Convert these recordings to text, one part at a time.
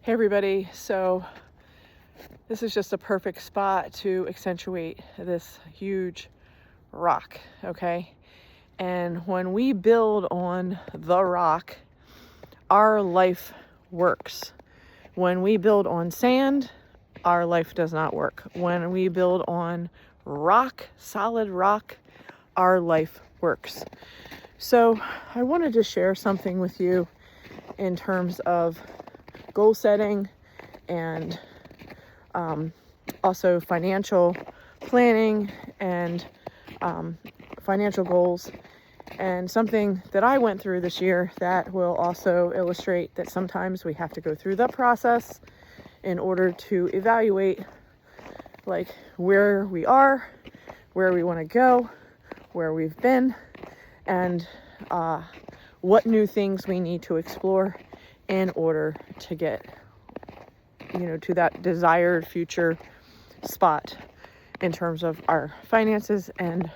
Hey everybody, so this is just a perfect spot to accentuate this huge rock, okay? And when we build on the rock, our life works. When we build on sand, our life does not work. When we build on rock, solid rock, our life works. So I wanted to share something with you in terms of goal setting and also financial planning and financial goals, and something that I went through this year that will also illustrate that sometimes we have to go through the process in order to evaluate like where we are, where we want to go, where we've been, and what new things we need to explore in order to get, to that desired future spot in terms of our finances and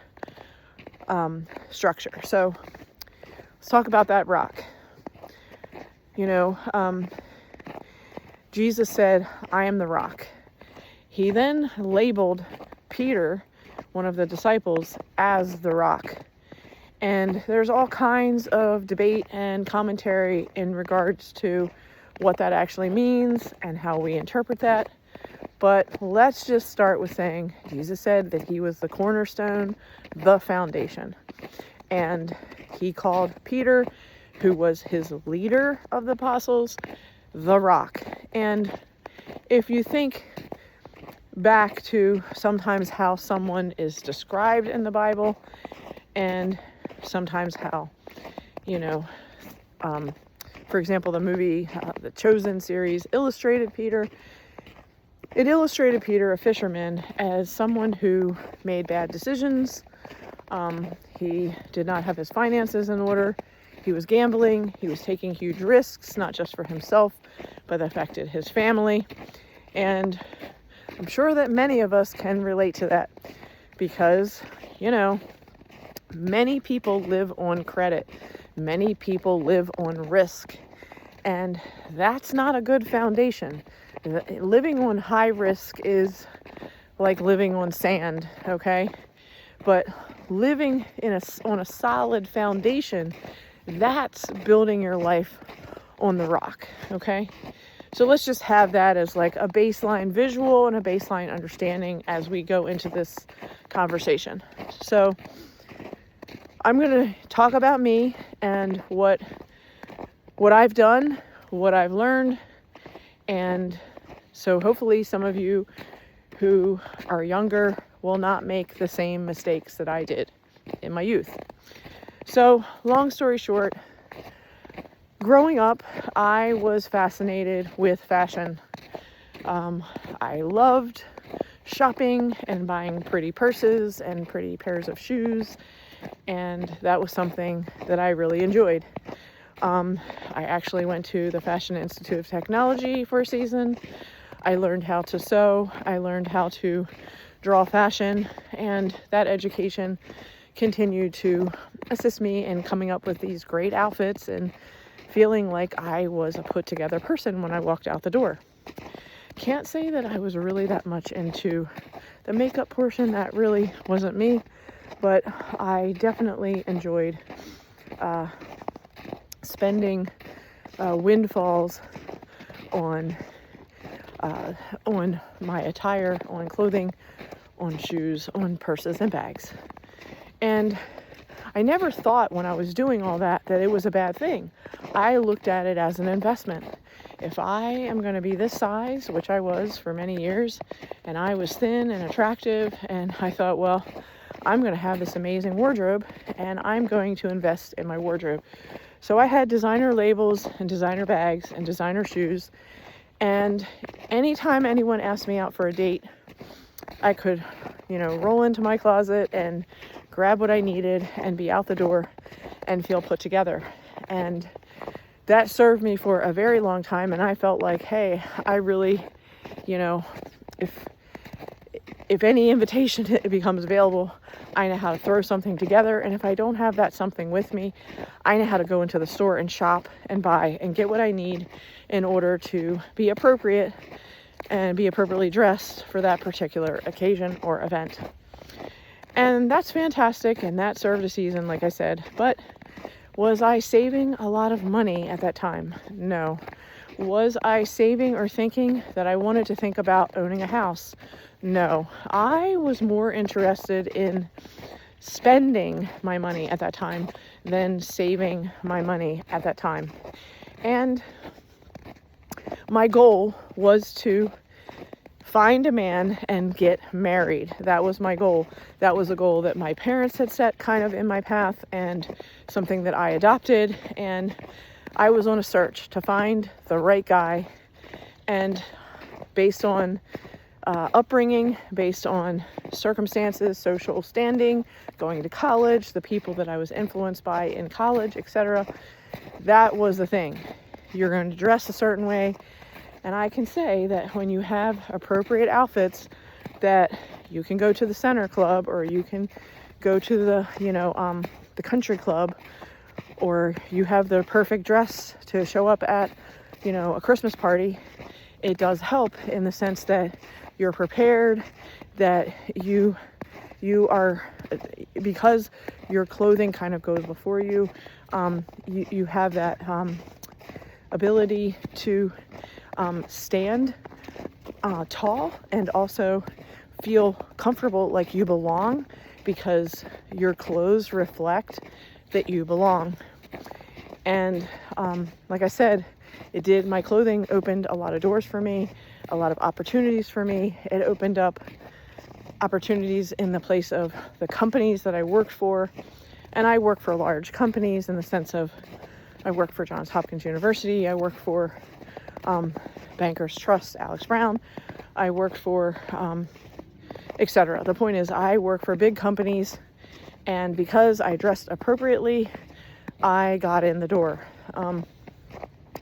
structure. So let's talk about that rock. Jesus said, "I am the rock." He then labeled Peter, one of the disciples, as the rock. And there's all kinds of debate and commentary in regards to what that actually means and how we interpret that. But let's just start with saying Jesus said that he was the cornerstone, the foundation. And he called Peter, who was his leader of the apostles, the rock. And if you think back to sometimes how someone is described in the Bible, and sometimes how, for example, the movie, the Chosen series illustrated Peter. It illustrated Peter, a fisherman, as someone who made bad decisions. He did not have his finances in order. He was gambling. He was taking huge risks, not just for himself, but affected his family. And I'm sure that many of us can relate to that because, many people live on credit. Many people live on risk. And that's not a good foundation. Living on high risk is like living on sand, okay? But living on a solid foundation, that's building your life on the rock, okay? So let's just have that as like a baseline visual and a baseline understanding as we go into this conversation. So I'm going to talk about me and what I've done, what I've learned, and so hopefully some of you who are younger will not make the same mistakes that I did in my youth. So, long story short, growing up, I was fascinated with fashion. I loved shopping and buying pretty purses and pretty pairs of shoes. And that was something that I really enjoyed. I actually went to the Fashion Institute of Technology for a season. I learned how to sew. I learned how to draw fashion. And that education continued to assist me in coming up with these great outfits and feeling like I was a put together person when I walked out the door. Can't say that I was really that much into the makeup portion. That really wasn't me. But I definitely enjoyed spending windfalls on my attire, on clothing, on shoes, on purses and bags. And I never thought when I was doing all that it was a bad thing. I looked at it as an investment. If I am going to be this size, which I was for many years, and I was thin and attractive, and I thought, well, I'm going to have this amazing wardrobe and I'm going to invest in my wardrobe. So I had designer labels and designer bags and designer shoes. And anytime anyone asked me out for a date, I could, roll into my closet and grab what I needed and be out the door and feel put together. And that served me for a very long if any invitation becomes available, I know how to throw something together. And if I don't have that something with me, I know how to go into the store and shop and buy and get what I need in order to be appropriate and be appropriately dressed for that particular occasion or event. And that's fantastic, and that served a season, like I said. But was I saving a lot of money at that time? No. Was I saving or thinking that I wanted to think about owning a house? No. I was more interested in spending my money at that time than saving my money at that time. And my goal was to find a man and get married. That was my goal. That was a goal that my parents had set kind of in my path, and something that I adopted. And I was on a search to find the right guy. And based on upbringing, based on circumstances, social standing, going to college, the people that I was influenced by in college, etc., that was the thing. You're going to dress a certain way. And I can say that when you have appropriate outfits, that you can go to the center club, or you can go to the, the country club, or you have the perfect dress to show up at, a Christmas party. It does help in the sense that you're prepared, that you are, because your clothing kind of goes before you, you have that ability to stand tall and also feel comfortable, like you belong, because your clothes reflect that you belong. And like I said, my clothing opened a lot of doors for me, a lot of opportunities for me. It opened up opportunities in the place of the companies that I worked for. And I work for large companies in the sense of, I work for Johns Hopkins University. I work for Bankers Trust, Alex Brown. I work for, etc. The point is, I work for big companies, and because I dressed appropriately, I got in the door.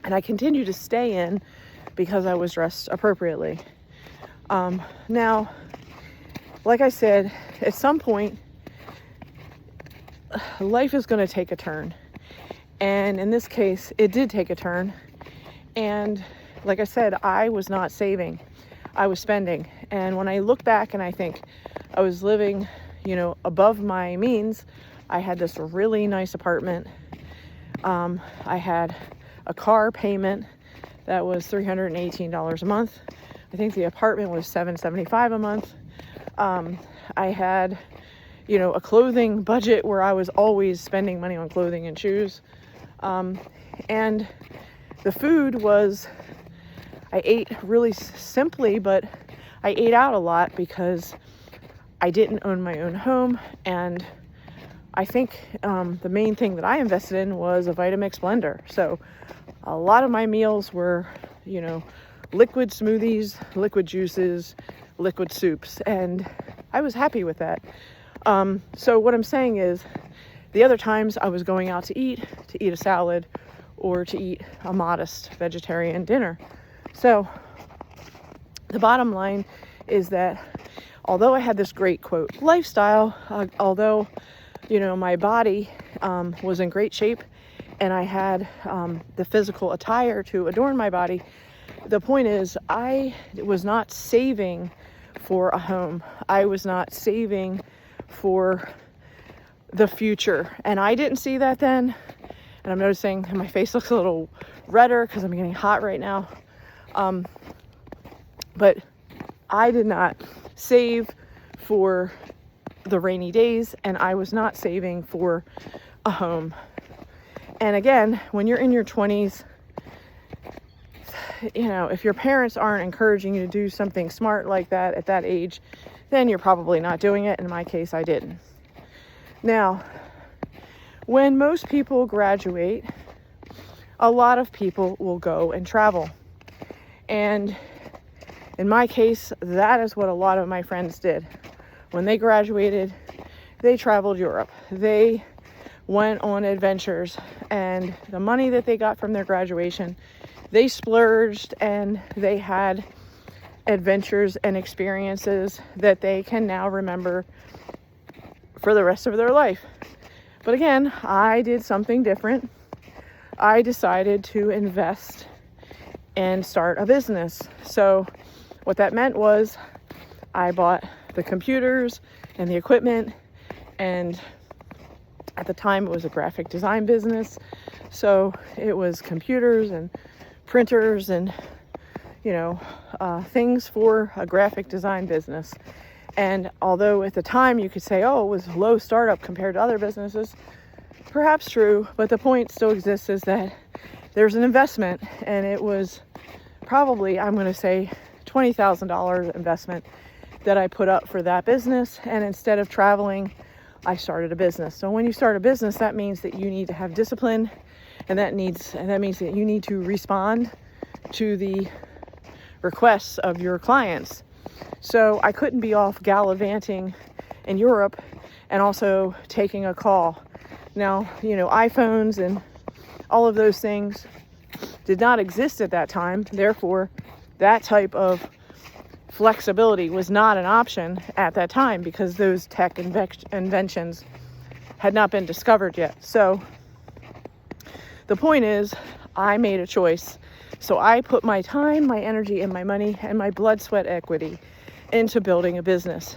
And I continue to stay in because I was dressed appropriately. Now, like I said, at some point, life is going to take a turn. And in this case, it did take a turn. And like I said, I was not saving. I was spending. And when I look back and I think I was living, above my means, I had this really nice apartment. I had a car payment that was $318 a month. I think the apartment was $775 a month. I had, a clothing budget where I was always spending money on clothing and shoes. And the food was, I ate really simply, but I ate out a lot because I didn't own my own home. And I think the main thing that I invested in was a Vitamix blender. So a lot of my meals were, liquid smoothies, liquid juices, liquid soups. And I was happy with that. So what I'm saying is, the other times I was going out to eat a salad, or to eat a modest vegetarian dinner. So the bottom line is that although I had this great, quote, lifestyle, although, my body was in great shape and I had the physical attire to adorn my body, the point is I was not saving for a home. I was not saving for the future. And I didn't see that then. And I'm noticing my face looks a little redder because I'm getting hot right now. But I did not save for the rainy days, and I was not saving for a home. And again, when you're in your 20s, if your parents aren't encouraging you to do something smart like that at that age, then you're probably not doing it. In my case, I didn't. Now, when most people graduate, a lot of people will go and travel. And in my case, that is what a lot of my friends did. When they graduated, they traveled Europe. They went on adventures, and the money that they got from their graduation, they splurged, and they had adventures and experiences that they can now remember for the rest of their life. But again, I did something different. I decided to invest and start a business. So what that meant was I bought the computers and the equipment, and at the time it was a graphic design business. So it was computers and printers and, things for a graphic design business. And although at the time you could say, oh, it was low startup compared to other businesses, perhaps true, but the point still exists is that there's an investment, and it was probably, I'm going to say, $20,000 investment that I put up for that business. And instead of traveling, I started a business. So when you start a business, that means that you need to have discipline, and that means that you need to respond to the requests of your clients. So I couldn't be off gallivanting in Europe and also taking a call. Now, iPhones and all of those things did not exist at that time. Therefore, that type of flexibility was not an option at that time because those tech inventions had not been discovered yet. So the point is, I made a choice. So I put my time, my energy, and my money, and my blood, sweat, equity into building a business.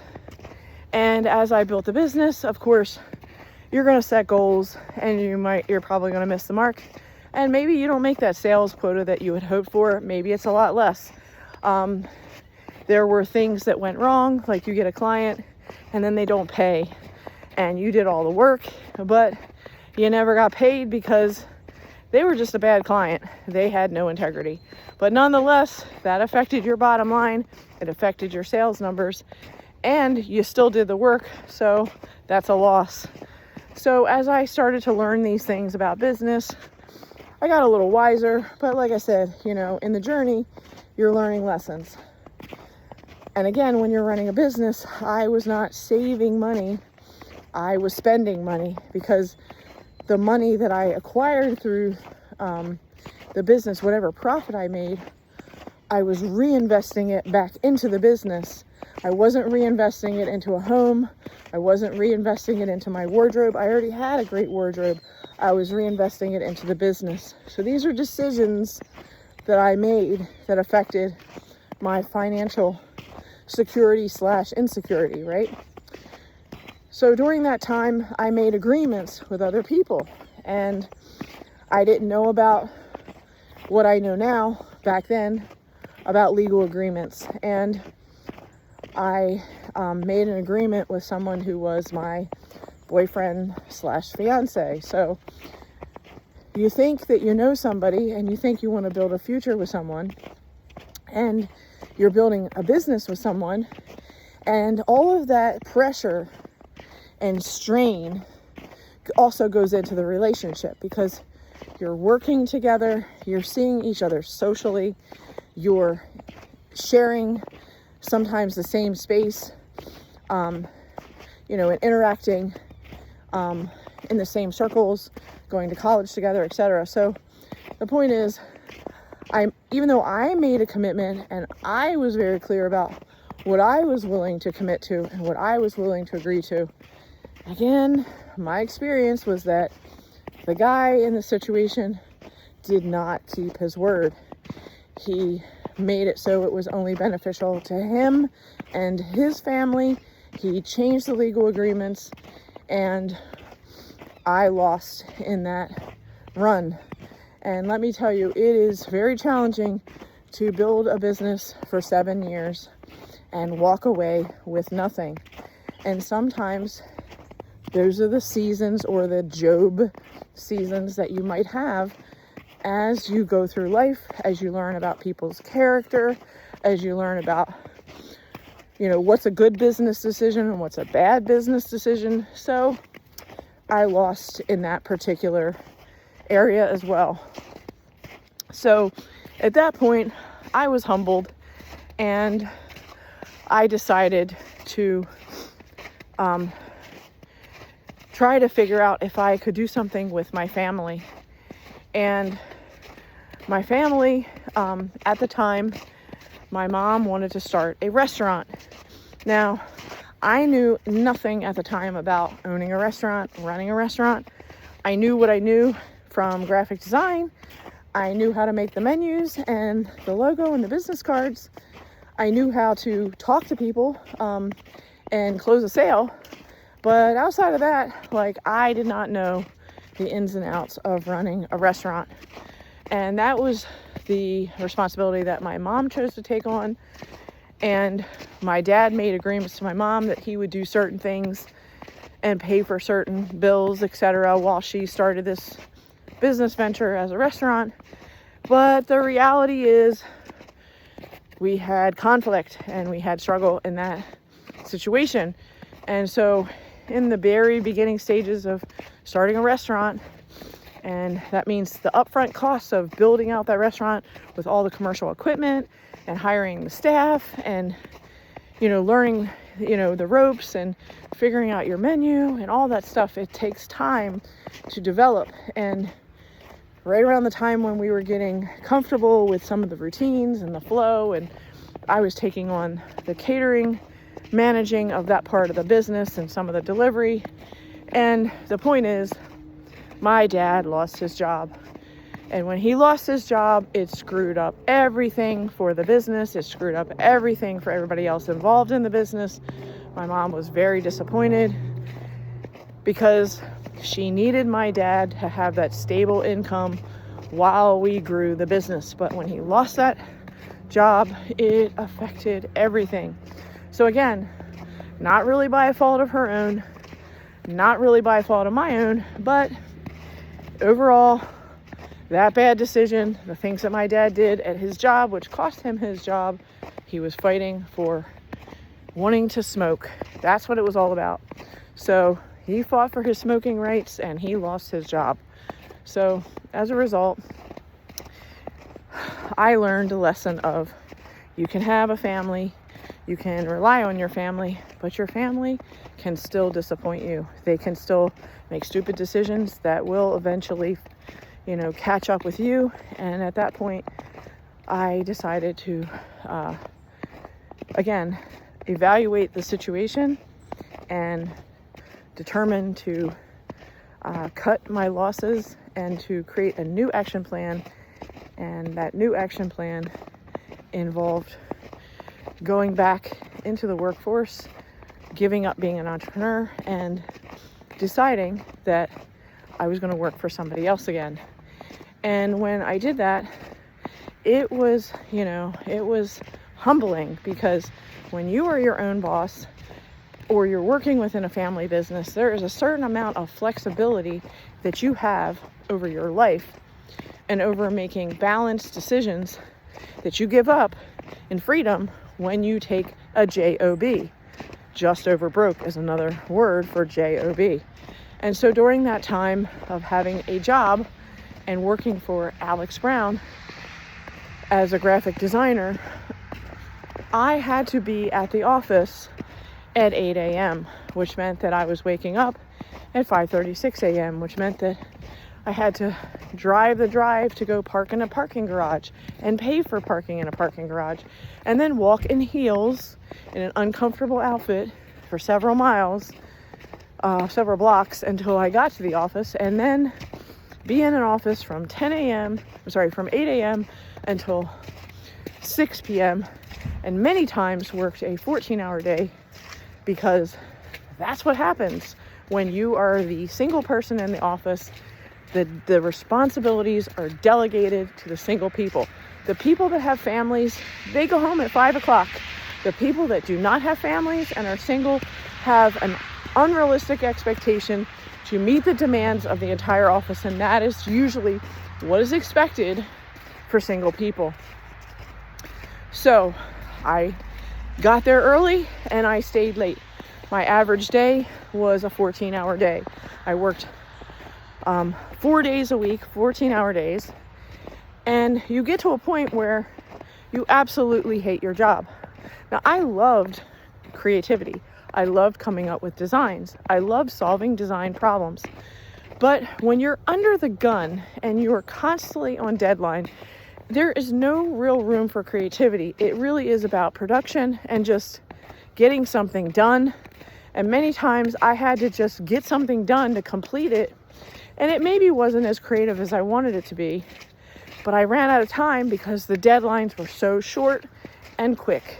And as I built the business, of course, you're going to set goals, and you're probably going to miss the mark. And maybe you don't make that sales quota that you had hoped for. Maybe it's a lot less. There were things that went wrong, like you get a client and then they don't pay, and you did all the work, but you never got paid because they were just a bad client. They had no integrity. But nonetheless, that affected your bottom line. It affected your sales numbers, and you still did the work. So that's a loss. So as I started to learn these things about business, I got a little wiser. But like I said, in the journey, you're learning lessons. And again, when you're running a business, I was not saving money. I was spending money, because the money that I acquired through the business, whatever profit I made, I was reinvesting it back into the business. I wasn't reinvesting it into a home. I wasn't reinvesting it into my wardrobe. I already had a great wardrobe. I was reinvesting it into the business. So these are decisions that I made that affected my financial security / insecurity, right? So during that time, I made agreements with other people, and I didn't know about what I know now back then about legal agreements. And I made an agreement with someone who was my boyfriend / fiance. So you think that you know somebody, and you think you want to build a future with someone, and you're building a business with someone, and all of that pressure and strain also goes into the relationship, because you're working together, you're seeing each other socially, you're sharing sometimes the same space, and interacting in the same circles, going to college together, etc. So the point is, even though I made a commitment and I was very clear about what I was willing to commit to and what I was willing to agree to, again, my experience was that the guy in the situation did not keep his word. He made it so it was only beneficial to him and his family. He changed the legal agreements, and I lost in that run. And let me tell you, it is very challenging to build a business for 7 years and walk away with nothing. And sometimes those are the seasons, or the Job seasons, that you might have as you go through life, as you learn about people's character, as you learn about, what's a good business decision and what's a bad business decision. So I lost in that particular area as well. So at that point, I was humbled, and I decided to try to figure out if I could do something with my family. And my family, at the time, my mom wanted to start a restaurant. Now, I knew nothing at the time about owning a restaurant, running a restaurant. I knew what I knew from graphic design. I knew how to make the menus and the logo and the business cards. I knew how to talk to people and close a sale. But outside of that, like, I did not know the ins and outs of running a restaurant. And that was the responsibility that my mom chose to take on. And my dad made agreements to my mom that he would do certain things and pay for certain bills, etc., while she started this business venture as a restaurant. But the reality is we had conflict and we had struggle in that situation. And so in the very beginning stages of starting a restaurant, and that means the upfront costs of building out that restaurant with all the commercial equipment and hiring the staff and, learning, the ropes and figuring out your menu and all that stuff. It takes time to develop. And right around the time when we were getting comfortable with some of the routines and the flow, and I was taking on the catering, managing of that part of the business and some of the delivery. And the point is, my dad lost his job. And when he lost his job, it screwed up everything for the business. It screwed up everything for everybody else involved in the business. My mom was very disappointed because she needed my dad to have that stable income while we grew the business. But when he lost that job, it affected everything. So again, not really by a fault of her own, not really by a fault of my own, but overall, that bad decision, the things that my dad did at his job, which cost him his job, he was fighting for wanting to smoke. That's what it was all about. So he fought for his smoking rights and he lost his job. So as a result, I learned a lesson of you can have a family, you can rely on your family, but your family can still disappoint you. They can still make stupid decisions that will eventually, catch up with you. And at that point, I decided to, again, evaluate the situation and determine to cut my losses and to create a new action plan. And that new action plan involved going back into the workforce, giving up being an entrepreneur, and deciding that I was going to work for somebody else again. And when I did that, it was humbling, because when you are your own boss or you're working within a family business, there is a certain amount of flexibility that you have over your life and over making balanced decisions that you give up in freedom when you take a JOB. Just over broke is another word for JOB. And so during that time of having a job and working for Alex Brown as a graphic designer, I had to be at the office at 8 a.m., which meant that I was waking up at 5:36 a.m., which meant that I had to drive the drive to go park in a parking garage and pay for parking in a parking garage, and then walk in heels in an uncomfortable outfit for several miles, several blocks until I got to the office, and then be in an office from 8 a.m. until 6 p.m. and many times worked a 14-hour day, because that's what happens when you are the single person in the office. The responsibilities are delegated to the single people. The people that have families, they go home at 5 o'clock. The people that do not have families and are single have an unrealistic expectation to meet the demands of the entire office, and that is usually what is expected for single people. So I got there early and I stayed late. My average day was a 14-hour day. I worked 4 days a week, 14-hour days, and you get to a point where you absolutely hate your job. Now, I loved creativity. I loved coming up with designs. I loved solving design problems. But when you're under the gun and you're constantly on deadline, there is no real room for creativity. It really is about production and just getting something done. And many times I had to just get something done to complete it. And it maybe wasn't as creative as I wanted it to be, but I ran out of time because the deadlines were so short and quick.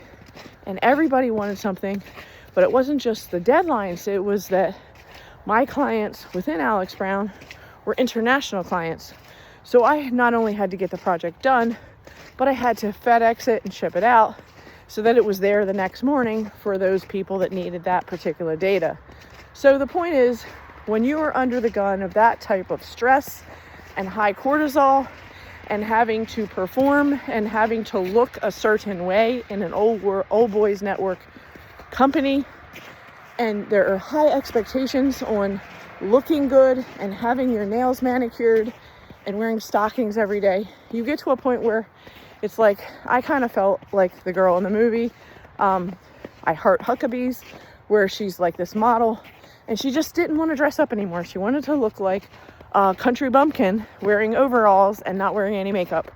And everybody wanted something, but it wasn't just the deadlines. It was that my clients within Alex Brown were international clients. So I not only had to get the project done, but I had to FedEx it and ship it out so that it was there the next morning for those people that needed that particular data. So the point is, when you are under the gun of that type of stress and high cortisol and having to perform and having to look a certain way in an old boys network company, and there are high expectations on looking good and having your nails manicured and wearing stockings every day, you get to a point where it's like, I kind of felt like the girl in the movie, I Heart Huckabees, where she's like this model and she just didn't want to dress up anymore. She wanted to look like a country bumpkin wearing overalls and not wearing any makeup.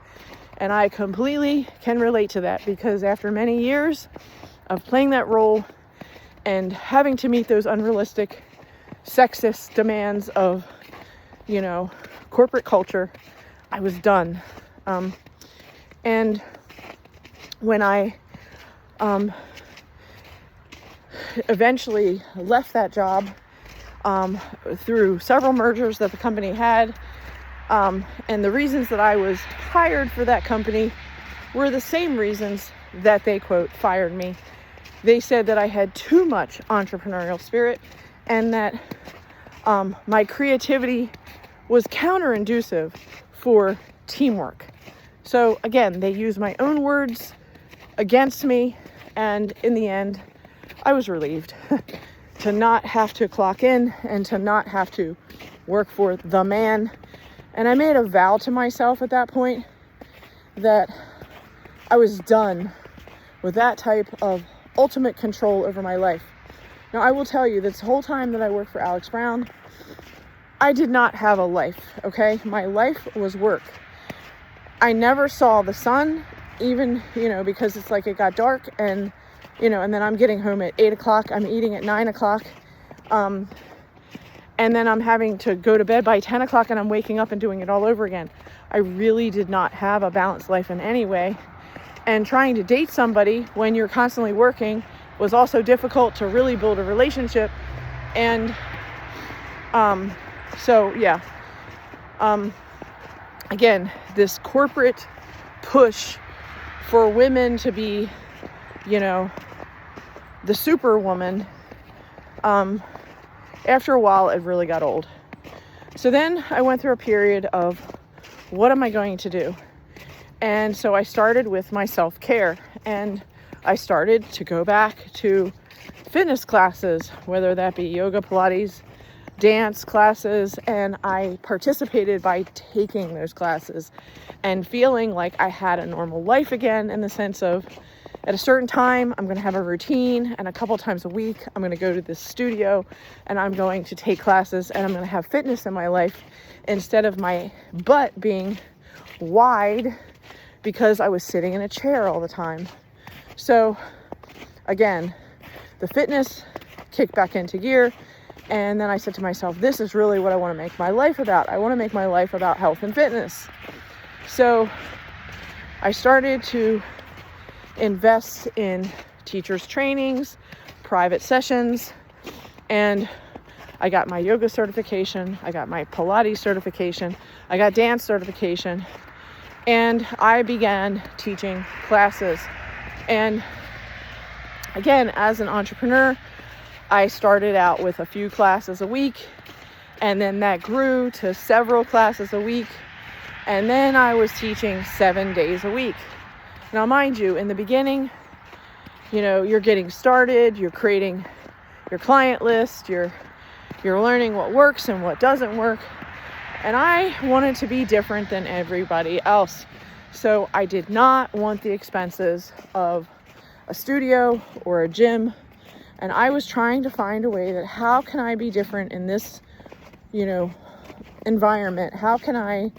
And I completely can relate to that, because after many years of playing that role and having to meet those unrealistic sexist demands of, corporate culture, I was done. And when I eventually left that job through several mergers that the company had, and the reasons that I was hired for that company were the same reasons that they, quote, fired me. They said that I had too much entrepreneurial spirit and that my creativity was counterintuitive for teamwork. So again, they used my own words against me, and in the end, I was relieved to not have to clock in and to not have to work for the man. And I made a vow to myself at that point that I was done with that type of ultimate control over my life. Now, I will tell you, this whole time that I worked for Alex Brown, I did not have a life, okay? My life was work. I never saw the sun, even, because it's like it got dark and, and then I'm getting home at 8 o'clock, I'm eating at 9 o'clock, and then I'm having to go to bed by 10 o'clock and I'm waking up and doing it all over again. I really did not have a balanced life in any way. And trying to date somebody when you're constantly working was also difficult to really build a relationship. And again, this corporate push for women to be, the superwoman, after a while, it really got old. So then I went through a period of, what am I going to do? And so I started with my self-care, and I started to go back to fitness classes, whether that be yoga, Pilates, dance classes, and I participated by taking those classes and feeling like I had a normal life again, in the sense of, at a certain time, I'm going to have a routine, and a couple times a week, I'm going to go to this studio and I'm going to take classes, and I'm going to have fitness in my life instead of my butt being wide because I was sitting in a chair all the time. So again, the fitness kicked back into gear. And then I said to myself, this is really what I want to make my life about. I want to make my life about health and fitness. So I started to invest in teachers' trainings, private sessions, and I got my yoga certification. I got my Pilates certification. I got dance certification. And I began teaching classes. And again, as an entrepreneur, I started out with a few classes a week, and then that grew to several classes a week. And then I was teaching 7 days a week. Now, mind you, in the beginning, you're getting started, you're creating your client list, you're learning what works and what doesn't work. And I wanted to be different than everybody else. So I did not want the expenses of a studio or a gym. And I was trying to find a way that, how can I be different in this, environment? How can I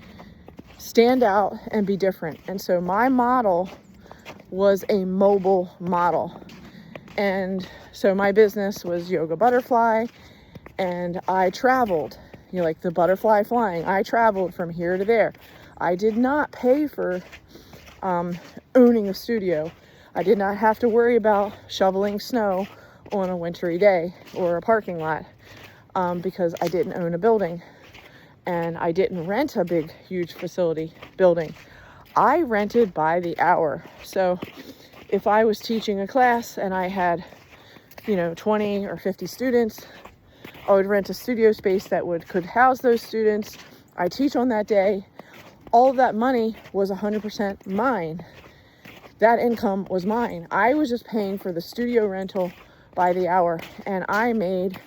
stand out and be different. And so my model was a mobile model. And so my business was Yoga Butterfly, and I traveled, like the butterfly flying. I traveled from here to there. I did not pay for owning a studio. I did not have to worry about shoveling snow on a wintry day or a parking lot because I didn't own a building, and I didn't rent a big, huge facility building. I rented by the hour. So if I was teaching a class and I had, 20 or 50 students, I would rent a studio space that could house those students. I teach on that day. All of that money was 100% mine. That income was mine. I was just paying for the studio rental by the hour, and I made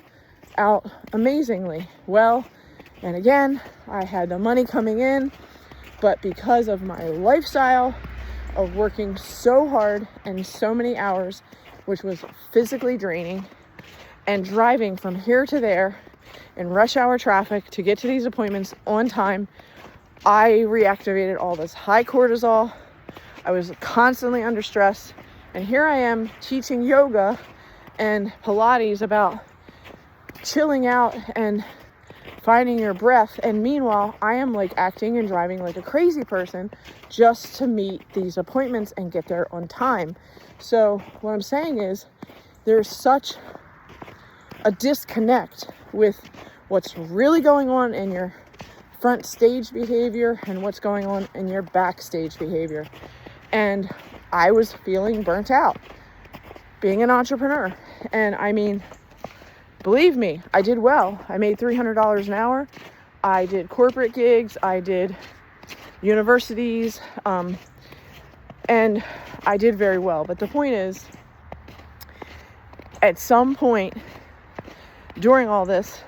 out amazingly well. And again, I had the money coming in, but because of my lifestyle of working so hard and so many hours, which was physically draining, and driving from here to there in rush hour traffic to get to these appointments on time, I reactivated all this high cortisol. I was constantly under stress. And here I am teaching yoga and Pilates about chilling out and finding your breath. And meanwhile, I am acting and driving like a crazy person just to meet these appointments and get there on time. So what I'm saying is there's such a disconnect with what's really going on in your front stage behavior and what's going on in your backstage behavior. And I was feeling burnt out being an entrepreneur. And I mean, believe me, I did well. I made $300 an hour. I did corporate gigs. I did universities. And I did very well. But the point is, at some point during all this,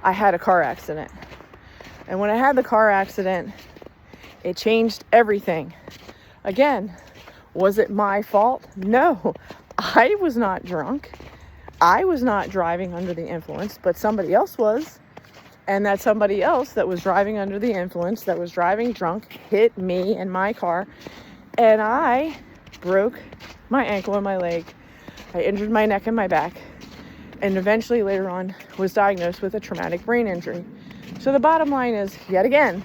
I had a car accident. And when I had the car accident, it changed everything. Again, was it my fault? No, I was not drunk. I was not driving under the influence, but somebody else was. And that somebody else that was driving under the influence, that was driving drunk, hit me and my car. And I broke my ankle and my leg. I injured my neck and my back. And eventually later on was diagnosed with a traumatic brain injury. So the bottom line is, yet again,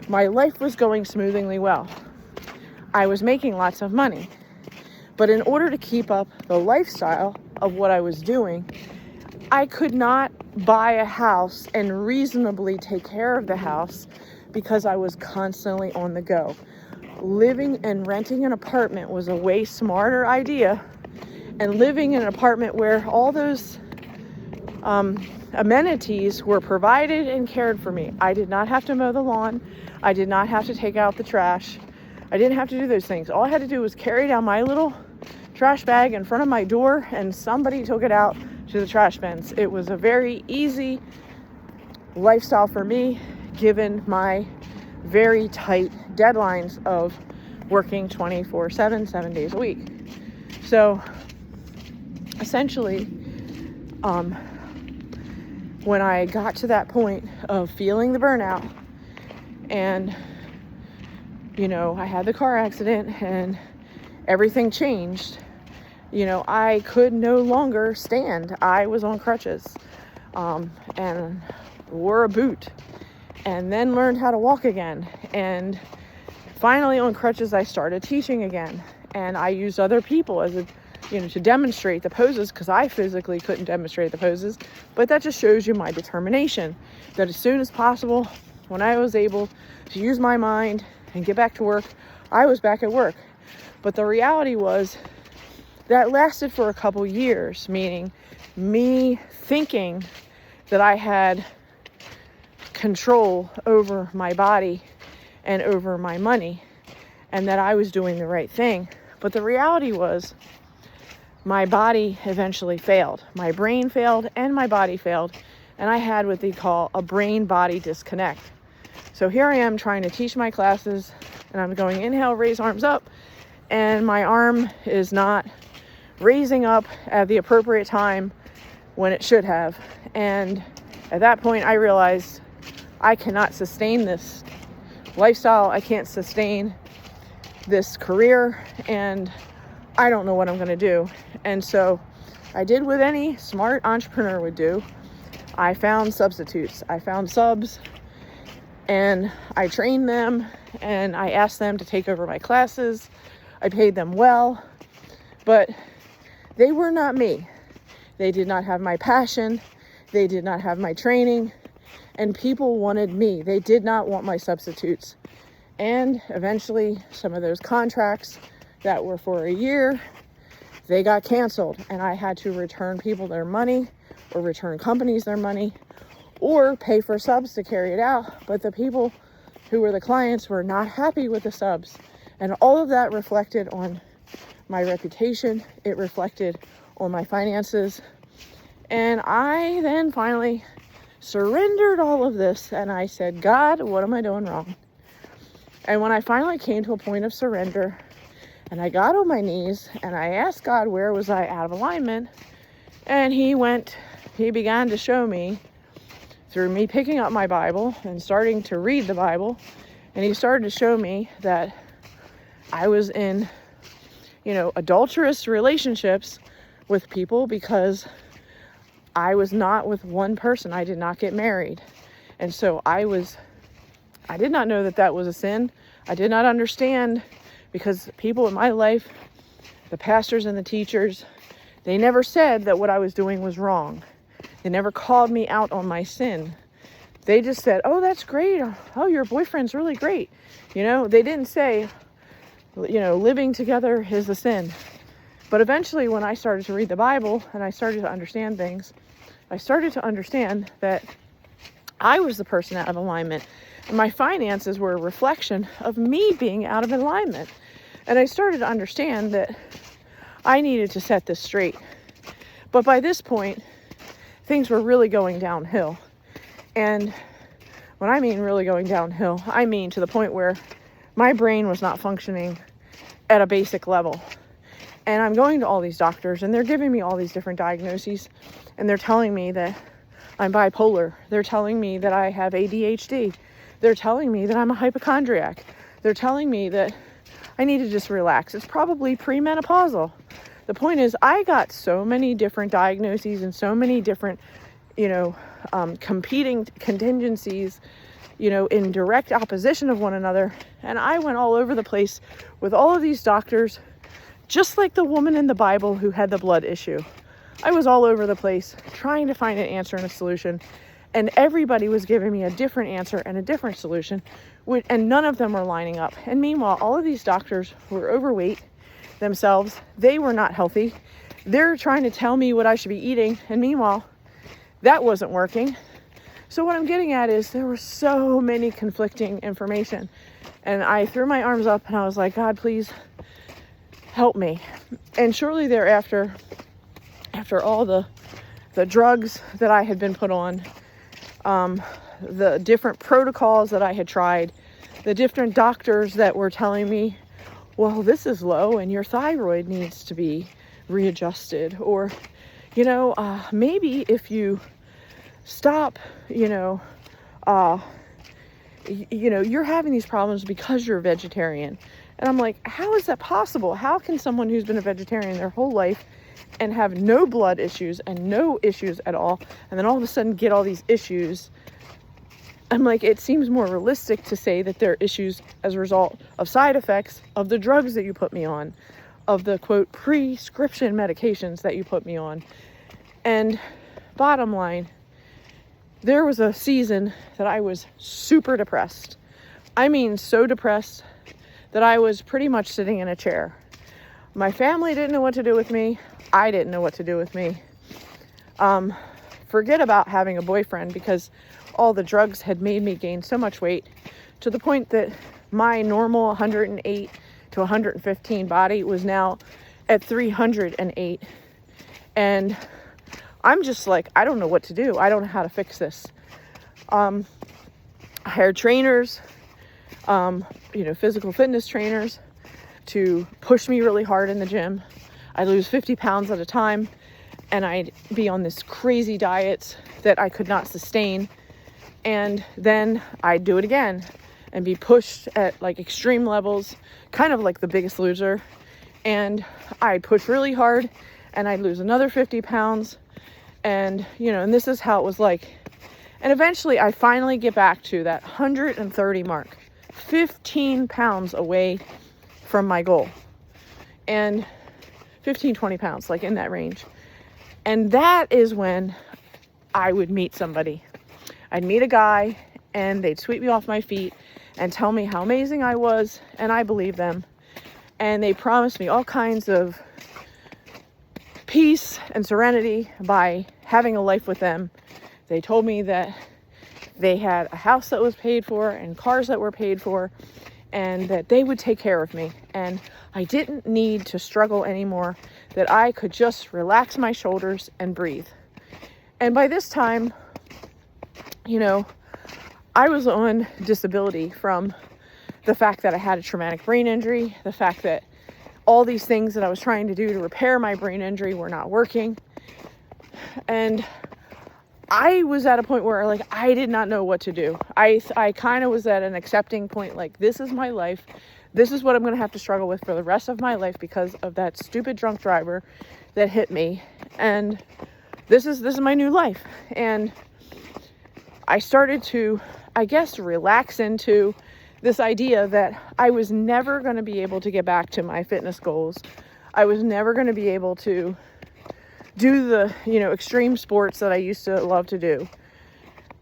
my life was going smoothly well. I was making lots of money. But in order to keep up the lifestyle of what I was doing, I could not buy a house and reasonably take care of the house because I was constantly on the go. Living and renting an apartment was a way smarter idea. And living in an apartment where all those amenities were provided and cared for me. I did not have to mow the lawn. I did not have to take out the trash. I didn't have to do those things. All I had to do was carry down my little trash bag in front of my door, and somebody took it out to the trash bins. It was a very easy lifestyle for me, given my very tight deadlines of working 24/7, 7 days a week. So essentially, when I got to that point of feeling the burnout, and I had the car accident and everything changed, I could no longer stand. I was on crutches and wore a boot, and then learned how to walk again. And finally on crutches, I started teaching again, and I used other people as to demonstrate the poses, because I physically couldn't demonstrate the poses. But that just shows you my determination, that as soon as possible, when I was able to use my mind and get back to work, I was back at work. But the reality was that lasted for a couple years, meaning me thinking that I had control over my body and over my money, and that I was doing the right thing. But the reality was, my body eventually failed. My brain failed and my body failed. And I had what they call a brain-body disconnect. So here I am trying to teach my classes, and I'm going inhale, raise arms up, and my arm is not raising up at the appropriate time when it should have. And at that point I realized I cannot sustain this lifestyle. I can't sustain this career, and I don't know what I'm going to do. And so I did what any smart entrepreneur would do. I found substitutes. I found subs, and I trained them, and I asked them to take over my classes. I paid them well, but they were not me. They did not have my passion. They did not have my training, and people wanted me. They did not want my substitutes. And eventually, some of those contracts that were for a year, they got canceled, and I had to return people their money, or return companies their money, or pay for subs to carry it out. But the people who were the clients were not happy with the subs, and all of that reflected on my reputation. It reflected on my finances. And I then finally surrendered all of this, and I said, God, what am I doing wrong? And when I finally came to a point of surrender, and I got on my knees, and I asked God, where was I out of alignment? And he began to show me through me picking up my Bible and starting to read the Bible. And he started to show me that I was in, adulterous relationships with people because I was not with one person. I did not get married. And so I did not know that that was a sin. I did not understand, because people in my life, the pastors and the teachers, they never said that what I was doing was wrong. They never called me out on my sin. They just said, oh, that's great. Oh, your boyfriend's really great. They didn't say, living together is a sin. But eventually, when I started to read the Bible and I started to understand things, I started to understand that I was the person out of alignment. And my finances were a reflection of me being out of alignment. And I started to understand that I needed to set this straight. But by this point, things were really going downhill. And when I mean really going downhill, I mean to the point where my brain was not functioning at a basic level. And I'm going to all these doctors, and they're giving me all these different diagnoses, and they're telling me that I'm bipolar. They're telling me that I have ADHD. They're telling me that I'm a hypochondriac. They're telling me that I need to just relax. It's probably premenopausal. The point is, I got so many different diagnoses and so many different, competing contingencies, in direct opposition of one another. And I went all over the place with all of these doctors, just like the woman in the Bible who had the blood issue. I was all over the place trying to find an answer and a solution. And everybody was giving me a different answer and a different solution, and none of them were lining up. And meanwhile, all of these doctors were overweight themselves. They were not healthy. They're trying to tell me what I should be eating. And meanwhile, that wasn't working. So what I'm getting at is there were so many conflicting information. And I threw my arms up and I was like, God, please help me. And shortly thereafter, after all the drugs that I had been put on, the different protocols that I had tried, the different doctors that were telling me, well, this is low and your thyroid needs to be readjusted, or, maybe if you stop, you're having these problems because you're a vegetarian. And I'm like, how is that possible? How can someone who's been a vegetarian their whole life and have no blood issues and no issues at all, and then all of a sudden get all these issues? I'm like, it seems more realistic to say that there are issues as a result of side effects of the drugs that you put me on, of the, quote, prescription medications that you put me on. And bottom line, there was a season that I was super depressed. I mean, so depressed that I was pretty much sitting in a chair. My family didn't know what to do with me. I didn't know what to do with me. Forget about having a boyfriend, because all the drugs had made me gain so much weight to the point that my normal 108 to 115 body was now at 308. And I'm just like, I don't know what to do. I don't know how to fix this. I hired trainers, physical fitness trainers to push me really hard in the gym. I'd lose 50 pounds at a time, and I'd be on this crazy diet that I could not sustain. And then I'd do it again. and be pushed at like extreme levels, kind of like The Biggest Loser. And I'd push really hard and I'd lose another 50 pounds. And, and this is how it was like. And eventually I finally get back to that 130 mark, 15 pounds away from my goal. And 15, 20 pounds, like in that range. And that is when I would meet somebody. I'd meet a guy and they'd sweep me off my feet and tell me how amazing I was. And I believed them. And they promised me all kinds of peace and serenity by having a life with them. They told me that they had a house that was paid for and cars that were paid for, and that they would take care of me. And I didn't need to struggle anymore, that I could just relax my shoulders and breathe. And by this time, I was on disability from the fact that I had a traumatic brain injury, the fact that all these things that I was trying to do to repair my brain injury were not working. And I was at a point where I did not know what to do. I kind of was at an accepting point, like, this is my life. This is what I'm going to have to struggle with for the rest of my life because of that stupid drunk driver that hit me. And this is my new life. And I started to, I guess, relax into this idea that I was never going to be able to get back to my fitness goals. I was never going to be able to do the, extreme sports that I used to love to do.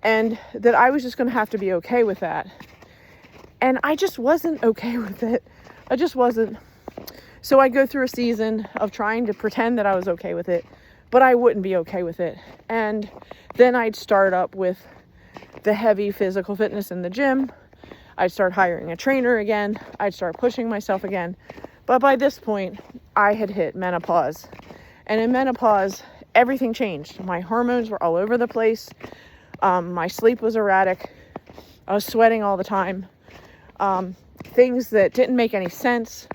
And that I was just going to have to be okay with that. And I just wasn't okay with it. I just wasn't. So I'd go through a season of trying to pretend that I was okay with it, but I wouldn't be okay with it. And then I'd start up with the heavy physical fitness in the gym. I'd start hiring a trainer again. I'd start pushing myself again. But by this point, I had hit menopause. And in menopause, everything changed. My hormones were all over the place. My sleep was erratic. I was sweating all the time. Things that didn't make any sense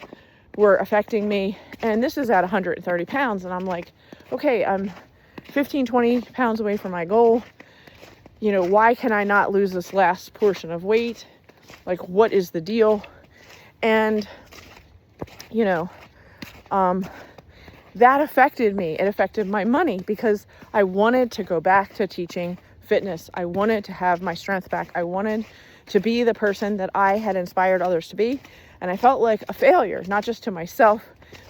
were affecting me. And this is at 130 pounds. And I'm like, okay, I'm 15, 20 pounds away from my goal. Why can I not lose this last portion of weight? Like, what is the deal? And, that affected me. It affected my money because I wanted to go back to teaching fitness. I wanted to have my strength back. I wanted to be the person that I had inspired others to be. And I felt like a failure, not just to myself,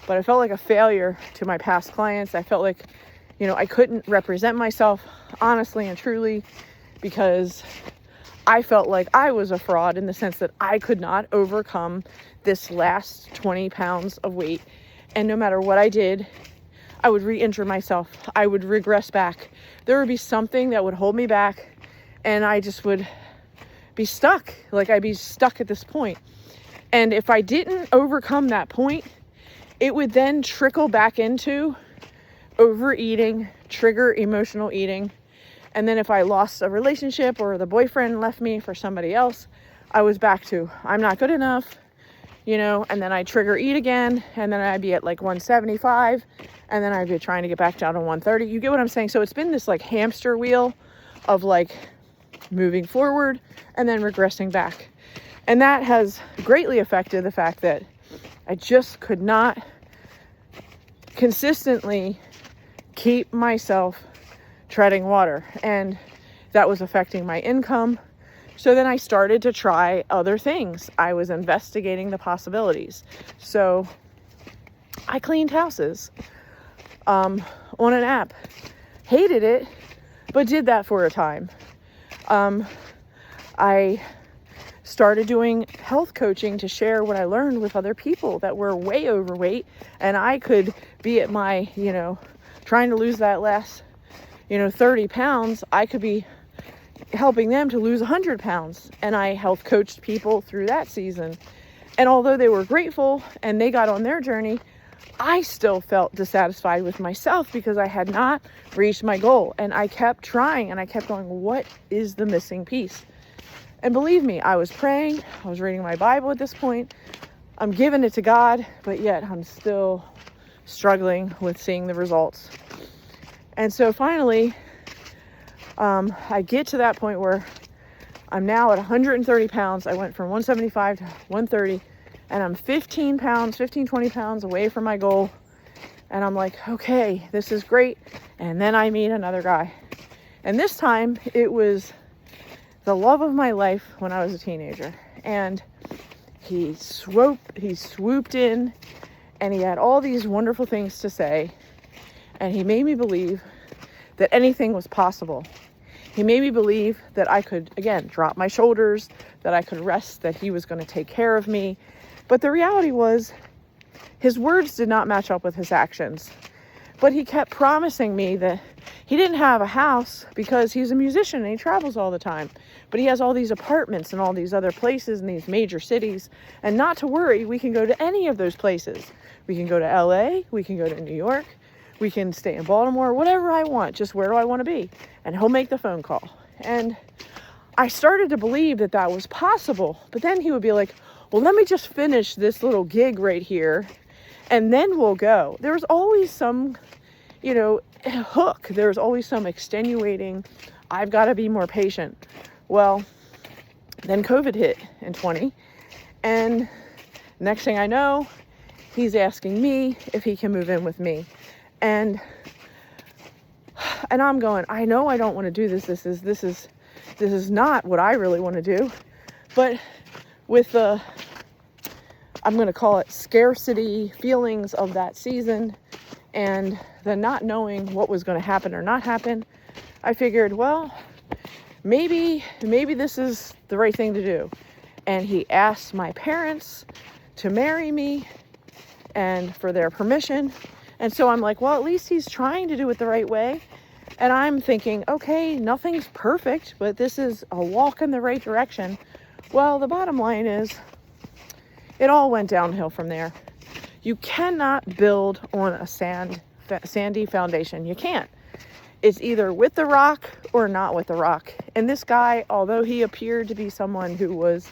but I felt like a failure to my past clients. I felt like, I couldn't represent myself honestly and truly because I felt like I was a fraud in the sense that I could not overcome this last 20 pounds of weight. And no matter what I did, I would re-injure myself. I would regress back. There would be something that would hold me back and I just would be stuck. Like, I'd be stuck at this point. And if I didn't overcome that point, it would then trickle back into overeating, trigger emotional eating. And then if I lost a relationship or the boyfriend left me for somebody else, I was back to, I'm not good enough, and then I'd trigger eat again. And then I'd be at like 175 and then I'd be trying to get back down to 130. You get what I'm saying? So it's been this like hamster wheel of like moving forward and then regressing back. And that has greatly affected the fact that I just could not consistently keep myself treading water, and that was affecting my income. So then I started to try other things. I was investigating the possibilities. So I cleaned houses on an app. Hated it, but did that for a time. I started doing health coaching to share what I learned with other people that were way overweight, and I could be at my, trying to lose that last 30 pounds, I could be helping them to lose 100 pounds. And I health coached people through that season. And although they were grateful and they got on their journey, I still felt dissatisfied with myself because I had not reached my goal. And I kept trying and I kept going, what is the missing piece? And believe me, I was praying, I was reading my Bible at this point. I'm giving it to God, but yet I'm still struggling with seeing the results. And so finally, I get to that point where I'm now at 130 pounds. I went from 175 to 130, and I'm 15, 20 pounds away from my goal. And I'm like, okay, this is great. And then I meet another guy. And this time it was the love of my life when I was a teenager. And he swooped in, and he had all these wonderful things to say. And he made me believe that anything was possible. He made me believe that I could, again, drop my shoulders, that I could rest, that he was going to take care of me. But the reality was, his words did not match up with his actions. But he kept promising me that he didn't have a house because he's a musician and he travels all the time. But he has all these apartments in all these other places in these major cities. And not to worry, we can go to any of those places. We can go to LA, we can go to New York, we can stay in Baltimore, whatever I want, just where do I want to be? And he'll make the phone call. And I started to believe that that was possible. But then he would be like, well, let me just finish this little gig right here, and then we'll go. There's always some, hook. There's always some extenuating, I've got to be more patient. Well, then COVID hit in 20. And next thing I know, he's asking me if he can move in with me. And I'm going, I know I don't want to do this. This is not what I really want to do. But with the, I'm going to call it scarcity feelings of that season, and the not knowing what was going to happen or not happen, I figured, well, maybe this is the right thing to do. And he asked my parents to marry me and for their permission. And so I'm like, well, at least he's trying to do it the right way. And I'm thinking, okay, nothing's perfect, but this is a walk in the right direction. Well, the bottom line is, it all went downhill from there. You cannot build on a sandy foundation. You can't. It's either with the rock or not with the rock. And this guy, although he appeared to be someone who was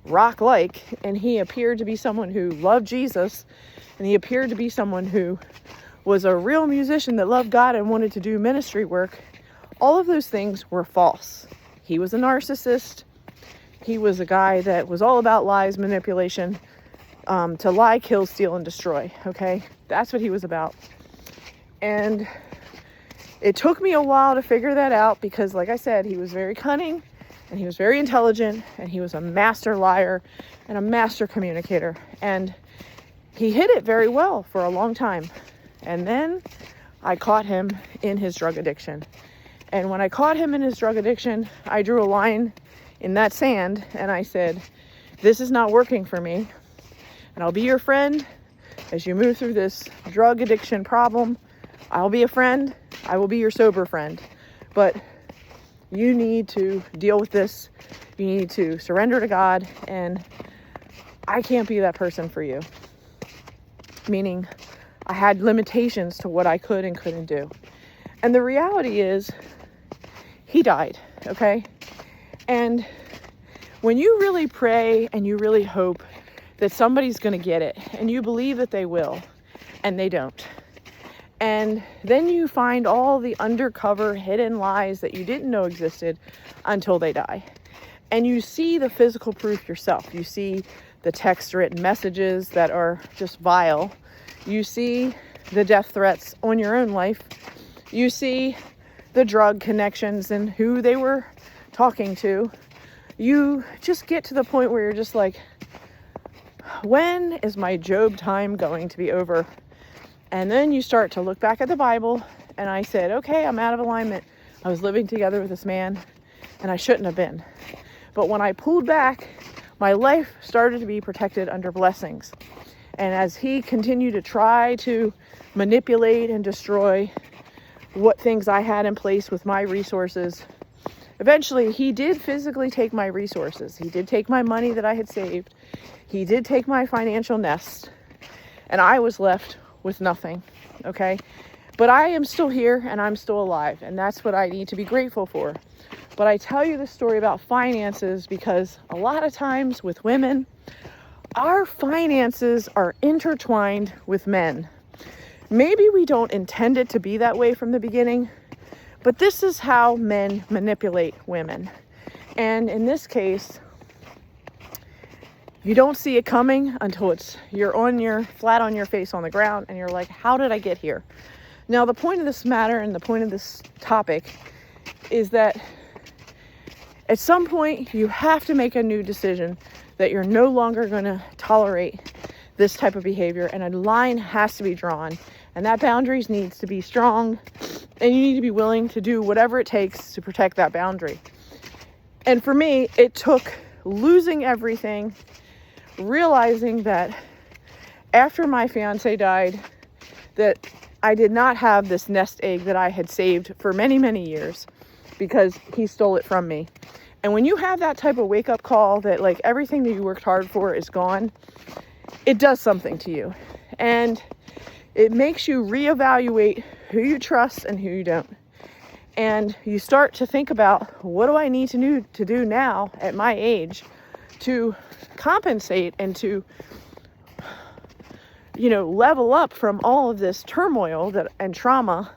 rock-like, and he appeared to be someone who loved Jesus, and he appeared to be someone who was a real musician that loved God and wanted to do ministry work, all of those things were false. He was a narcissist. He was a guy that was all about lies, manipulation, to lie, kill, steal, and destroy. Okay? That's what he was about. And it took me a while to figure that out because, like I said, he was very cunning and he was very intelligent and he was a master liar and a master communicator. And he hid it very well for a long time. And then I caught him in his drug addiction. And when I caught him in his drug addiction, I drew a line in that sand and I said, this is not working for me. And I'll be your friend as you move through this drug addiction problem. I'll be a friend. I will be your sober friend. But you need to deal with this. You need to surrender to God. And I can't be that person for you. Meaning, I had limitations to what I could and couldn't do. And the reality is, he died, okay? And when you really pray and you really hope that somebody's going to get it, and you believe that they will, and they don't, and then you find all the undercover hidden lies that you didn't know existed until they die. And you see the physical proof yourself. You see the text written messages that are just vile. You see the death threats on your own life. You see the drug connections and who they were talking to. You just get to the point where you're just like, when is my Job time going to be over? And then you start to look back at the Bible, and I said, okay, I'm out of alignment. I was living together with this man, and I shouldn't have been. But when I pulled back, my life started to be protected under blessings. And as he continued to try to manipulate and destroy what things I had in place with my resources, eventually he did physically take my resources. He did take my money that I had saved. He did take my financial nest. And I was left with nothing, okay? But I am still here and I'm still alive. And that's what I need to be grateful for. But I tell you this story about finances because a lot of times with women, our finances are intertwined with men. Maybe we don't intend it to be that way from the beginning, but this is how men manipulate women. And in this case, you don't see it coming until you're flat on your face on the ground and you're like, how did I get here? Now, the point of this matter and the point of this topic is that at some point you have to make a new decision that you're no longer going to tolerate this type of behavior, and a line has to be drawn, and that boundaries needs to be strong, and you need to be willing to do whatever it takes to protect that boundary. And for me, it took losing everything, realizing that after my fiance died, that I did not have this nest egg that I had saved for many, many years because he stole it from me. And when you have that type of wake-up call that like everything that you worked hard for is gone, it does something to you. And it makes you reevaluate who you trust and who you don't. And you start to think about, what do I need to do now at my age to compensate and to, level up from all of this turmoil and trauma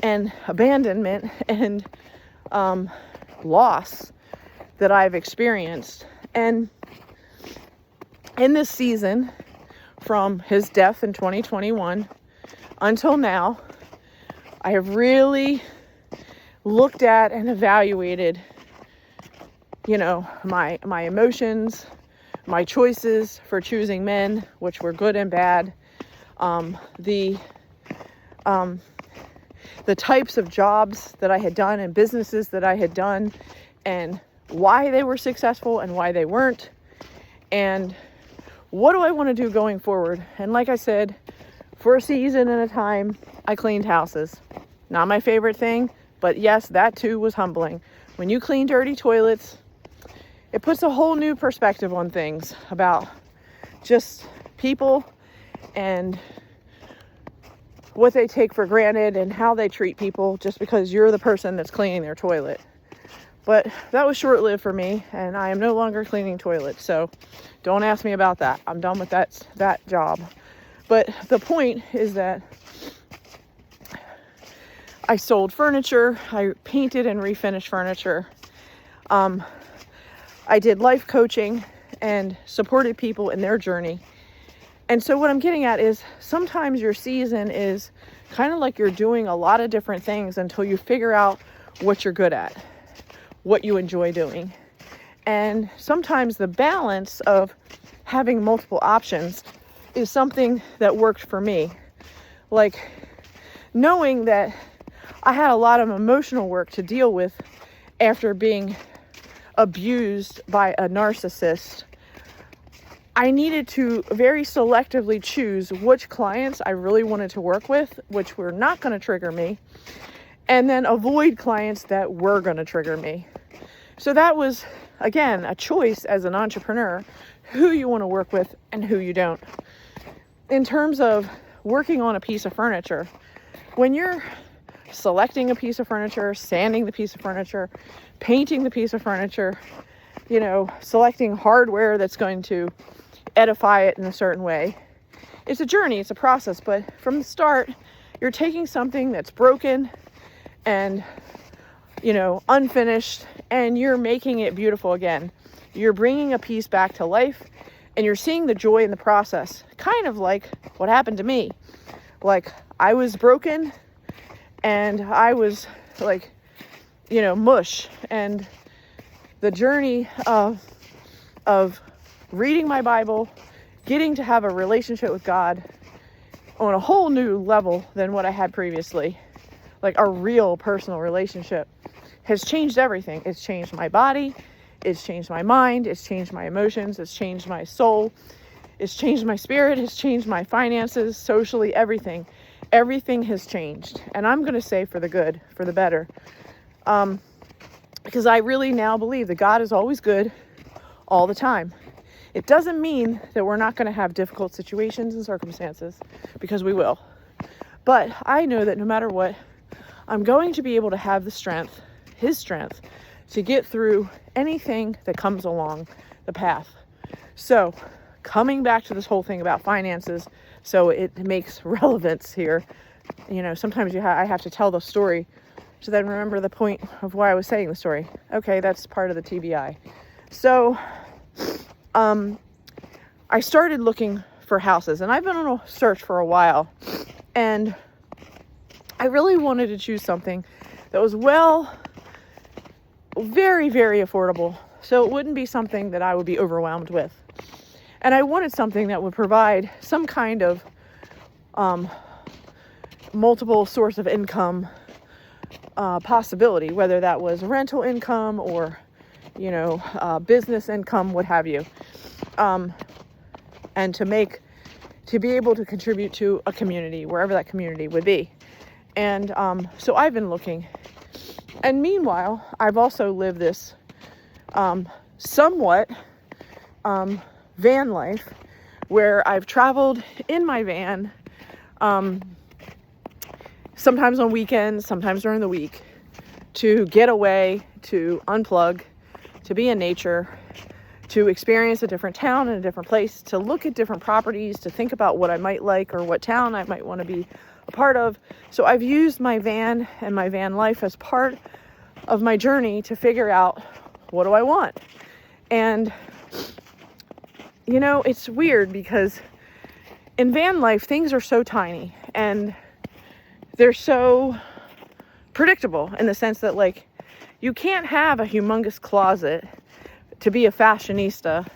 and abandonment and loss that I've experienced. And in this season, from his death in 2021 until now, I have really looked at and evaluated, my emotions, my choices for choosing men, which were good and bad, the types of jobs that I had done and businesses that I had done, and why they were successful and why they weren't, and what do I want to do going forward. And like I said, for a season and a time, I cleaned houses. Not my favorite thing, but yes, that too was humbling. When you clean dirty toilets, it puts a whole new perspective on things about just people and what they take for granted and how they treat people just because you're the person that's cleaning their toilet. But that was short-lived for me, and I am no longer cleaning toilets, so don't ask me about that. I'm done with that job. But the point is that I sold furniture, I painted and refinished furniture. I did life coaching and supported people in their journey. And so what I'm getting at is sometimes your season is kind of like you're doing a lot of different things until you figure out what you're good at, what you enjoy doing. And sometimes the balance of having multiple options is something that worked for me. Like knowing that I had a lot of emotional work to deal with after being abused by a narcissist. I needed to very selectively choose which clients I really wanted to work with, which were not going to trigger me, and then avoid clients that were going to trigger me. So that was, again, a choice as an entrepreneur, who you want to work with and who you don't. In terms of working on a piece of furniture, when you're selecting a piece of furniture, sanding the piece of furniture, painting the piece of furniture, selecting hardware that's going to edify it in a certain way, it's a journey, it's a process. But from the start, you're taking something that's broken and unfinished, and you're making it beautiful again. You're bringing a piece back to life, and you're seeing the joy in the process, kind of like what happened to me. Like, I was broken and I was like, mush, and the journey of reading my Bible, getting to have a relationship with God on a whole new level than what I had previously, like a real personal relationship, has changed everything. It's changed my body, it's changed my mind, it's changed my emotions, it's changed my soul, it's changed my spirit, it's changed my finances, socially, everything. Everything has changed. And I'm going to say for the good, for the better. Because I really now believe that God is always good all the time. It doesn't mean that we're not going to have difficult situations and circumstances, because we will. But I know that no matter what, I'm going to be able to have the strength, His strength, to get through anything that comes along the path. So, coming back to this whole thing about finances, so it makes relevance here. Sometimes I have to tell the story to then remember the point of why I was saying the story. Okay, that's part of the TBI. So, I started looking for houses, and I've been on a search for a while, and I really wanted to choose something that was very, very affordable, so it wouldn't be something that I would be overwhelmed with. And I wanted something that would provide some kind of multiple source of income possibility, whether that was rental income or, business income, what have you. And to be able to contribute to a community, wherever that community would be. And so I've been looking. And meanwhile, I've also lived this somewhat van life, where I've traveled in my van, sometimes on weekends, sometimes during the week, to get away, to unplug, to be in nature, to experience a different town and a different place, to look at different properties, to think about what I might like or what town I might want to be a part of. So I've used my van and my van life as part of my journey to figure out, what do I want? And, it's weird because in van life, things are so tiny and they're so predictable in the sense that, you can't have a humongous closet to be a fashionista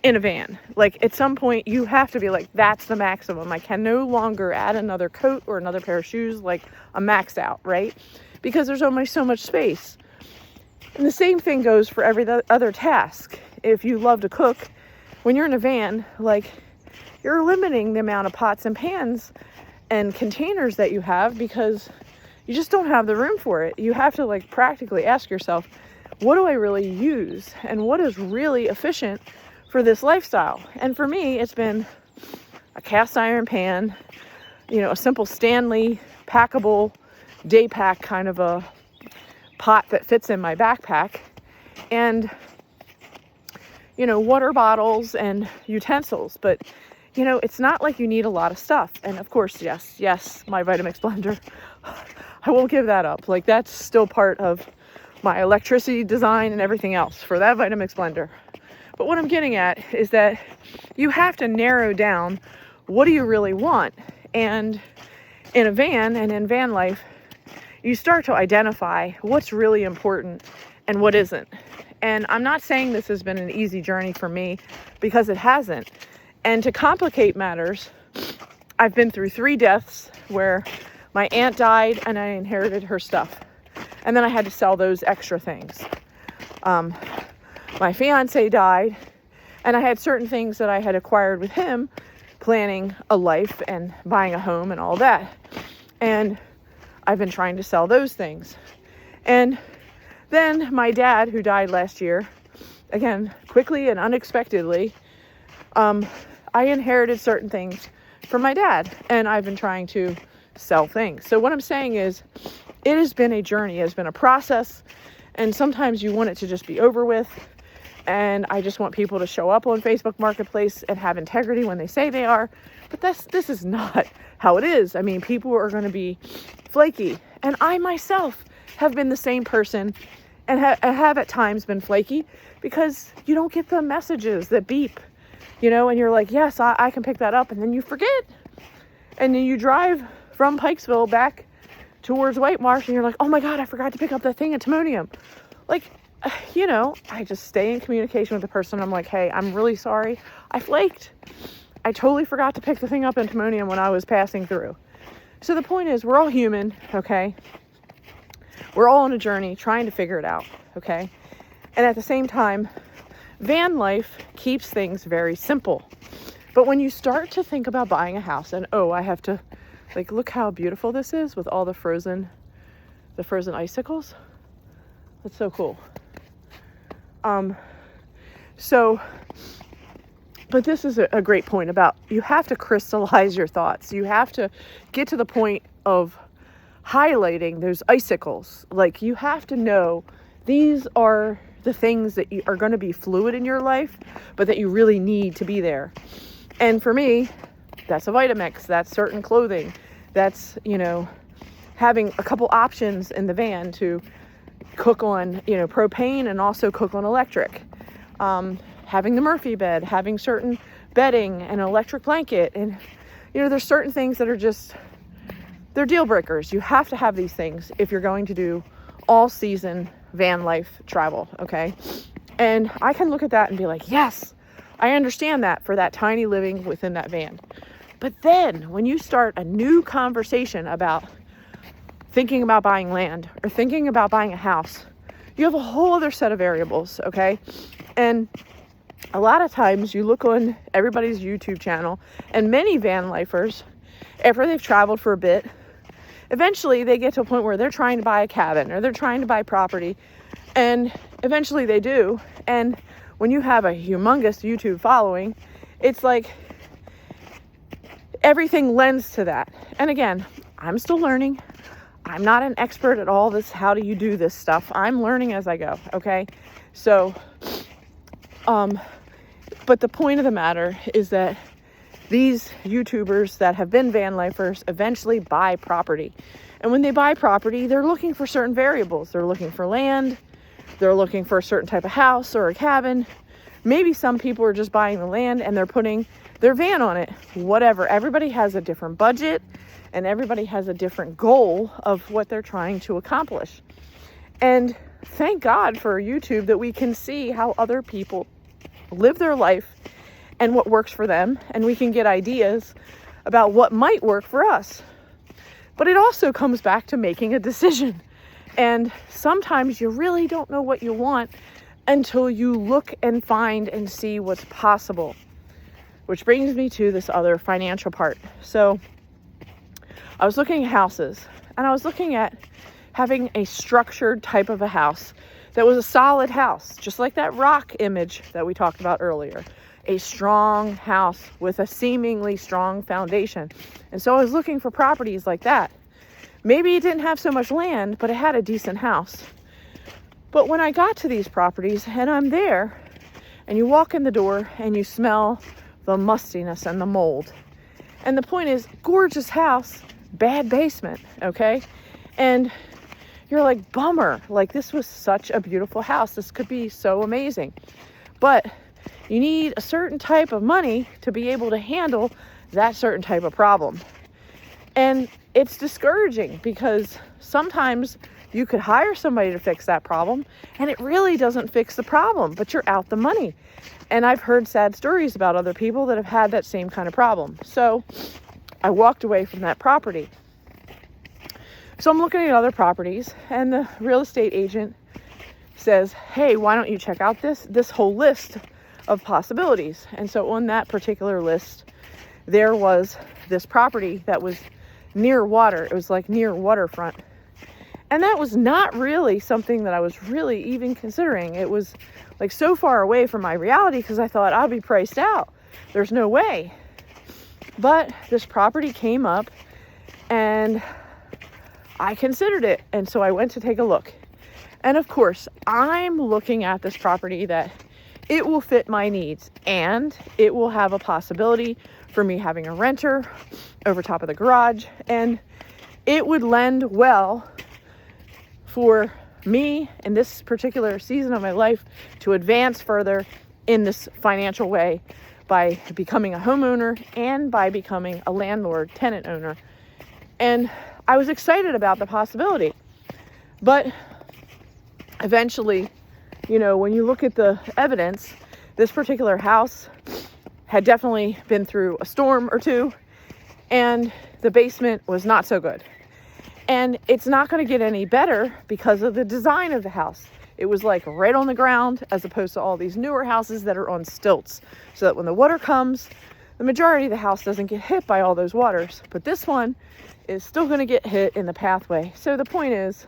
in a van. At some point you have to be that's the maximum. I can no longer add another coat or another pair of shoes. I'm maxed out, right? Because there's only so much space. And the same thing goes for every other task. If you love to cook, when you're in a van, you're limiting the amount of pots and pans and containers that you have because you just don't have the room for it. You have to practically ask yourself, what do I really use? And what is really efficient for this lifestyle? And for me, it's been a cast iron pan, a simple Stanley packable day pack kind of a pot that fits in my backpack, and, water bottles and utensils. But, it's not like you need a lot of stuff. And of course, yes, my Vitamix blender, I won't give that up. That's still part of my electricity design and everything else for that Vitamix blender. But what I'm getting at is that you have to narrow down, what do you really want? And in a van and in van life, you start to identify what's really important and what isn't. And I'm not saying this has been an easy journey for me, because it hasn't. And to complicate matters, I've been through 3 deaths where my aunt died and I inherited her stuff. And then I had to sell those extra things. My fiance died, and I had certain things that I had acquired with him, planning a life and buying a home and all that. And I've been trying to sell those things. And then my dad, who died last year, again, quickly and unexpectedly, I inherited certain things from my dad, and I've been trying to sell things. So what I'm saying is, it has been a journey, it has been a process, and sometimes you want it to just be over with. And I just want people to show up on Facebook Marketplace and have integrity when they say they are. But this is not how it is. I mean, people are going to be flaky. And I myself have been the same person and have at times been flaky, because you don't get the messages that beep, and you're like, yes, I can pick that up. And then you forget. And then you drive from Pikesville back towards White Marsh and you're like, oh my God, I forgot to pick up that thing at Timonium. I just stay in communication with the person. I'm like, hey, I'm really sorry. I flaked. I totally forgot to pick the thing up in Timonium when I was passing through. So the point is, we're all human, okay? We're all on a journey trying to figure it out, okay? And at the same time, van life keeps things very simple. But when you start to think about buying a house, and I have to, look how beautiful this is with all the frozen icicles. That's so cool. But this is a great point about, you have to crystallize your thoughts. You have to get to the point of highlighting those icicles. You have to know these are the things that are going to be fluid in your life, but that you really need to be there. And for me, that's a Vitamix, that's certain clothing, that's, having a couple options in the van to cook on, propane and also cook on electric. Having the Murphy bed, having certain bedding and an electric blanket. And, there's certain things that are just, they're deal breakers. You have to have these things if you're going to do all season van life travel. Okay. And I can look at that and be like, yes, I understand that for that tiny living within that van. But then when you start a new conversation about thinking about buying land or thinking about buying a house, you have a whole other set of variables. Okay. And a lot of times you look on everybody's YouTube channel, and many van lifers, after they've traveled for a bit, eventually they get to a point where they're trying to buy a cabin or they're trying to buy property, and eventually they do. And when you have a humongous YouTube following, it's like everything lends to that. And again, I'm still learning. I'm not an expert at all this. How do you do this stuff? I'm learning as I go. Okay. So, but the point of the matter is that these YouTubers that have been van lifers eventually buy property. And when they buy property, they're looking for certain variables. They're looking for land. They're looking for a certain type of house or a cabin. Maybe some people are just buying the land and they're putting their van on it. Whatever. Everybody has a different budget and everybody has a different goal of what they're trying to accomplish. And thank God for YouTube that we can see how other people live their life and what works for them, and we can get ideas about what might work for us. But it also comes back to making a decision. And sometimes you really don't know what you want until you look and find and see what's possible. Which brings me to this other financial part. So I was looking at houses, and I was looking at having a structured type of a house that was a solid house, just like that rock image that we talked about earlier. A strong house with a seemingly strong foundation. And so I was looking for properties like that. Maybe it didn't have so much land, but it had a decent house. But when I got to these properties and I'm there, and you walk in the door and you smell the mustiness and the mold. And the point is, gorgeous house, bad basement, okay? And you're like, bummer, like this was such a beautiful house. This could be so amazing. But you need a certain type of money to be able to handle that certain type of problem. And it's discouraging because sometimes you could hire somebody to fix that problem and it really doesn't fix the problem, but you're out the money. And I've heard sad stories about other people that have had that same kind of problem. So I walked away from that property. So I'm looking at other properties and the real estate agent says, hey, why don't you check out this whole list of possibilities? And so on that particular list, there was this property that was near water. It was like near waterfront. And that was not really something that I was really even considering. It was like so far away from my reality because I thought I'll be priced out. There's no way. But this property came up and I considered it. And so I went to take a look. And of course, I'm looking at this property that it will fit my needs and it will have a possibility for me having a renter over top of the garage. And it would lend well for me in this particular season of my life to advance further in this financial way by becoming a homeowner and by becoming a landlord, tenant owner. And I was excited about the possibility. But eventually, when you look at the evidence, this particular house had definitely been through a storm or two, and the basement was not so good. And it's not going to get any better because of the design of the house. It was like right on the ground as opposed to all these newer houses that are on stilts, so that when the water comes, the majority of the house doesn't get hit by all those waters. But this one is still going to get hit in the pathway. So the point is,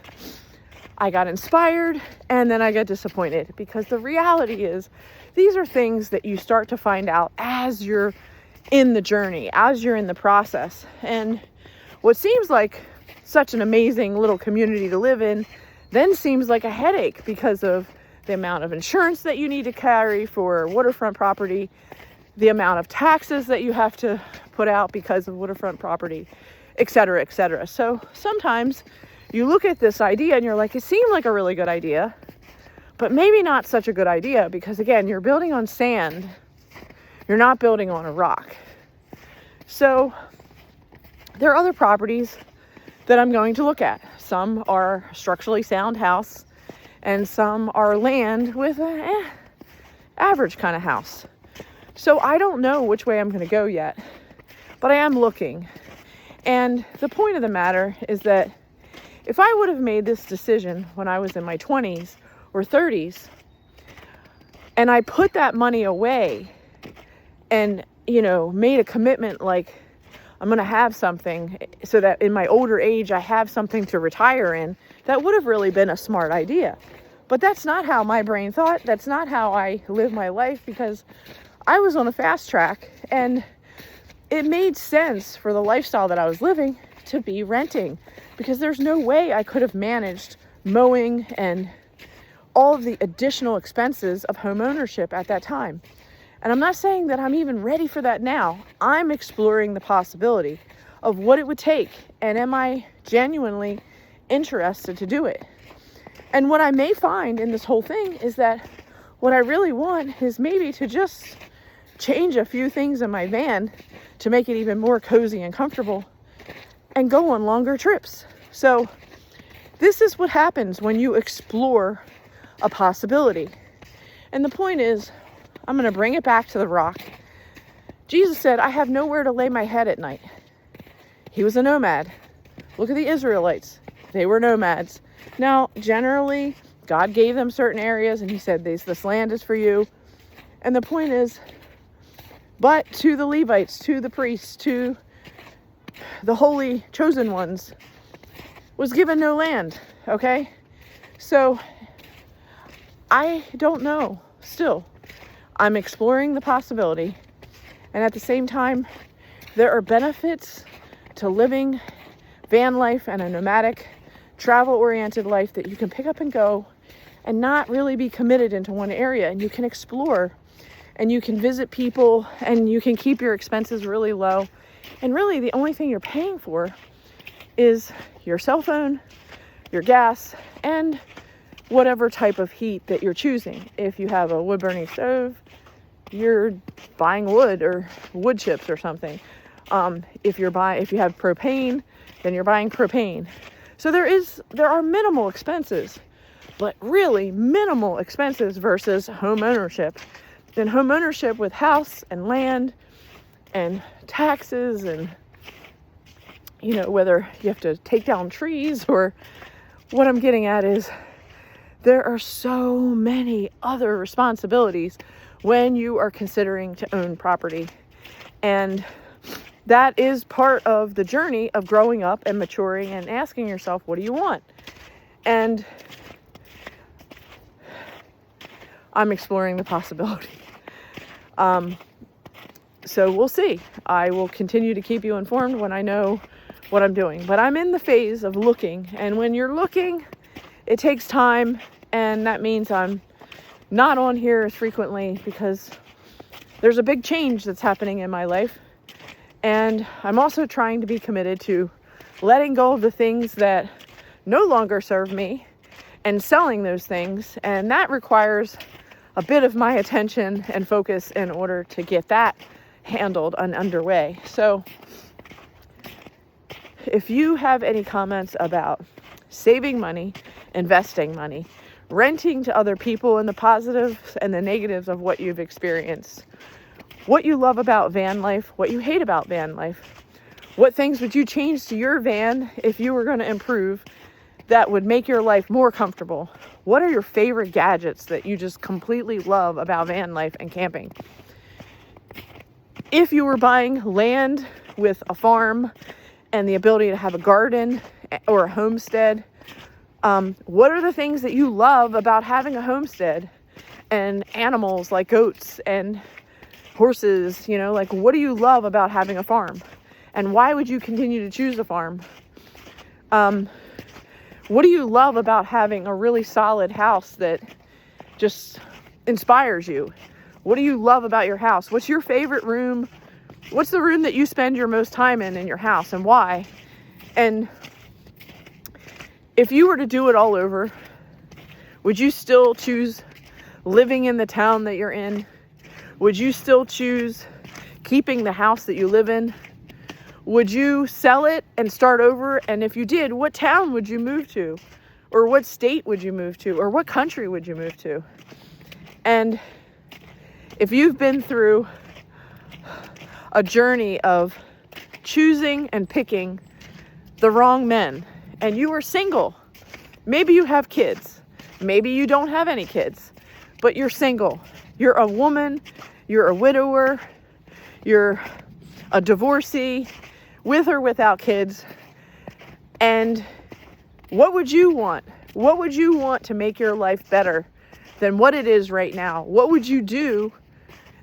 I got inspired and then I got disappointed because the reality is these are things that you start to find out as you're in the journey, as you're in the process. And what seems like such an amazing little community to live in then seems like a headache because of the amount of insurance that you need to carry for waterfront property, the amount of taxes that you have to put out because of waterfront property. et cetera, et cetera. So sometimes you look at this idea and you're like, it seemed like a really good idea, but maybe not such a good idea, because again, you're building on sand. You're not building on a rock. So there are other properties that I'm going to look at. Some are structurally sound house, and some are land with an average kind of house. So I don't know which way I'm going to go yet, but I am looking. And the point of the matter is that if I would have made this decision when I was in my 20s or 30s, and I put that money away and, made a commitment like, I'm going to have something so that in my older age, I have something to retire in, that would have really been a smart idea. But that's not how my brain thought. That's not how I live my life, because I was on a fast track, and it made sense for the lifestyle that I was living to be renting, because there's no way I could have managed mowing and all of the additional expenses of home ownership at that time. And I'm not saying that I'm even ready for that now. I'm exploring the possibility of what it would take, and am I genuinely interested to do it? And what I may find in this whole thing is that what I really want is maybe to just change a few things in my van to make it even more cozy and comfortable and go on longer trips. So this is what happens when you explore a possibility. And the point is, I'm going to bring it back to the rock. Jesus said, I have nowhere to lay my head at night. He was a nomad. Look at the Israelites. They were nomads. Now, generally, God gave them certain areas, and he said, this land is for you. And the point is, but to the Levites, to the priests, to the holy chosen ones, was given no land, okay? So, I don't know, still. I'm exploring the possibility, and at the same time, there are benefits to living van life and a nomadic, travel-oriented life that you can pick up and go and not really be committed into one area, and you can explore, and you can visit people, and you can keep your expenses really low, and really the only thing you're paying for is your cell phone, your gas, and whatever type of heat that you're choosing. If you have a wood-burning stove, you're buying wood or wood chips or something. If you have propane, then you're buying propane. So there are minimal expenses, but really minimal expenses versus home ownership. And home ownership with house and land and taxes, and whether you have to take down trees, or what I'm getting at is there are so many other responsibilities when you are considering to own property. And that is part of the journey of growing up and maturing and asking yourself, what do you want? And I'm exploring the possibility. So we'll see. I will continue to keep you informed when I know what I'm doing. But I'm in the phase of looking. And when you're looking, it takes time. And that means I'm not on here as frequently, because there's a big change that's happening in my life. And I'm also trying to be committed to letting go of the things that no longer serve me and selling those things. And that requires a bit of my attention and focus in order to get that handled and underway. So if you have any comments about saving money, investing money, renting to other people, and the positives and the negatives of what you've experienced, what you love about van life, what you hate about van life, what things would you change to your van if you were going to improve that would make your life more comfortable? What are your favorite gadgets that you just completely love about van life and camping? If you were buying land with a farm and the ability to have a garden or a homestead, what are the things that you love about having a homestead and animals like goats and horses? What do you love about having a farm? And why would you continue to choose a farm? What do you love about having a really solid house that just inspires you? What do you love about your house? What's your favorite room? What's the room that you spend your most time in your house, and why? And if you were to do it all over, would you still choose living in the town that you're in? Would you still choose keeping the house that you live in? Would you sell it and start over? And if you did, what town would you move to? Or what state would you move to? Or what country would you move to? And if you've been through a journey of choosing and picking the wrong men, and you were single, maybe you have kids, maybe you don't have any kids, but you're single, you're a woman, you're a widower, you're a divorcee, with or without kids, and what would you want? What would you want to make your life better than what it is right now? What would you do?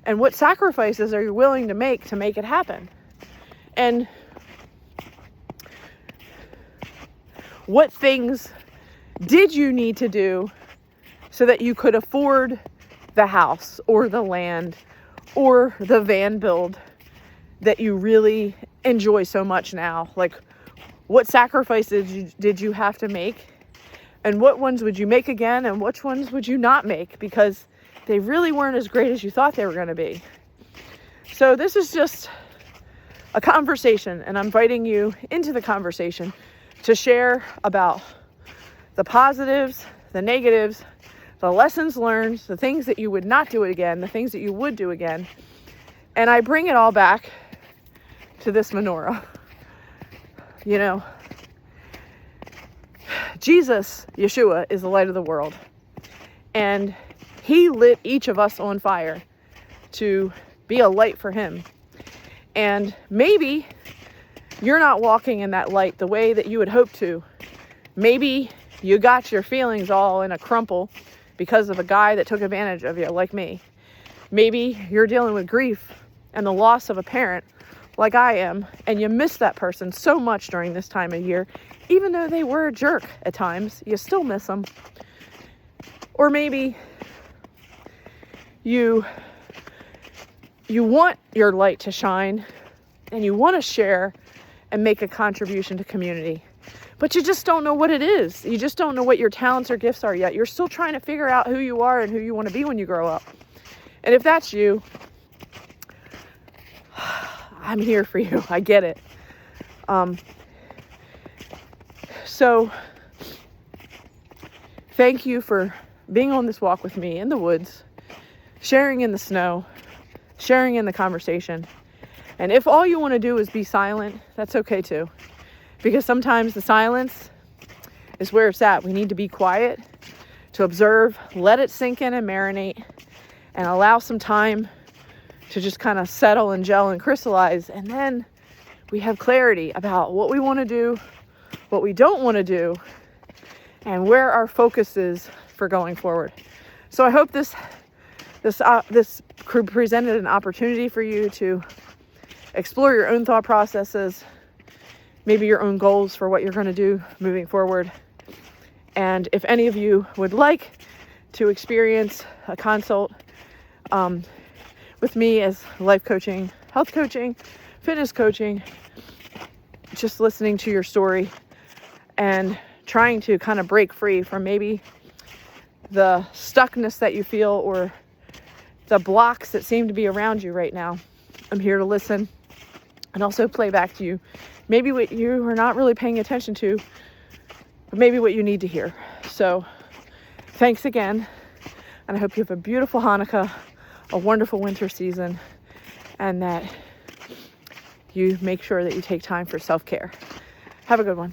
And what sacrifices are you willing to make it happen? And what things did you need to do so that you could afford the house or the land or the van build that you really enjoy so much now? Like, what sacrifices did you have to make? And what ones would you make again? And which ones would you not make? Because they really weren't as great as you thought they were going to be. So this is just a conversation, and I'm inviting you into the conversation to share about the positives, the negatives, the lessons learned, the things that you would not do it again, the things that you would do again. And I bring it all back to this menorah. You know, Jesus, Yeshua, is the light of the world. And he lit each of us on fire to be a light for him. And maybe you're not walking in that light the way that you would hope to. Maybe you got your feelings all in a crumple because of a guy that took advantage of you, like me. Maybe you're dealing with grief and the loss of a parent, like I am, and you miss that person so much during this time of year. Even though they were a jerk at times, you still miss them. Or maybe you want your light to shine and you want to share and make a contribution to community, but you just don't know what it is. You just don't know what your talents or gifts are yet. You're still trying to figure out who you are and who you want to be when you grow up. And if that's you, I'm here for you. I get it. So thank you for being on this walk with me in the woods, sharing in the snow, sharing in the conversation. And if all you want to do is be silent, that's okay too. Because sometimes the silence is where it's at. We need to be quiet, to observe, let it sink in and marinate, and allow some time to just kind of settle and gel and crystallize. And then we have clarity about what we want to do, what we don't want to do, and where our focus is for going forward. So I hope this presented an opportunity for you to explore your own thought processes, maybe your own goals for what you're going to do moving forward. And if any of you would like to experience a consult with me as life coaching, health coaching, fitness coaching, just listening to your story and trying to kind of break free from maybe the stuckness that you feel or the blocks that seem to be around you right now, I'm here to listen and also play back to you maybe what you are not really paying attention to, but maybe what you need to hear. So thanks again, and I hope you have a beautiful Hanukkah, a wonderful winter season, and that you make sure that you take time for self-care. Have a good one.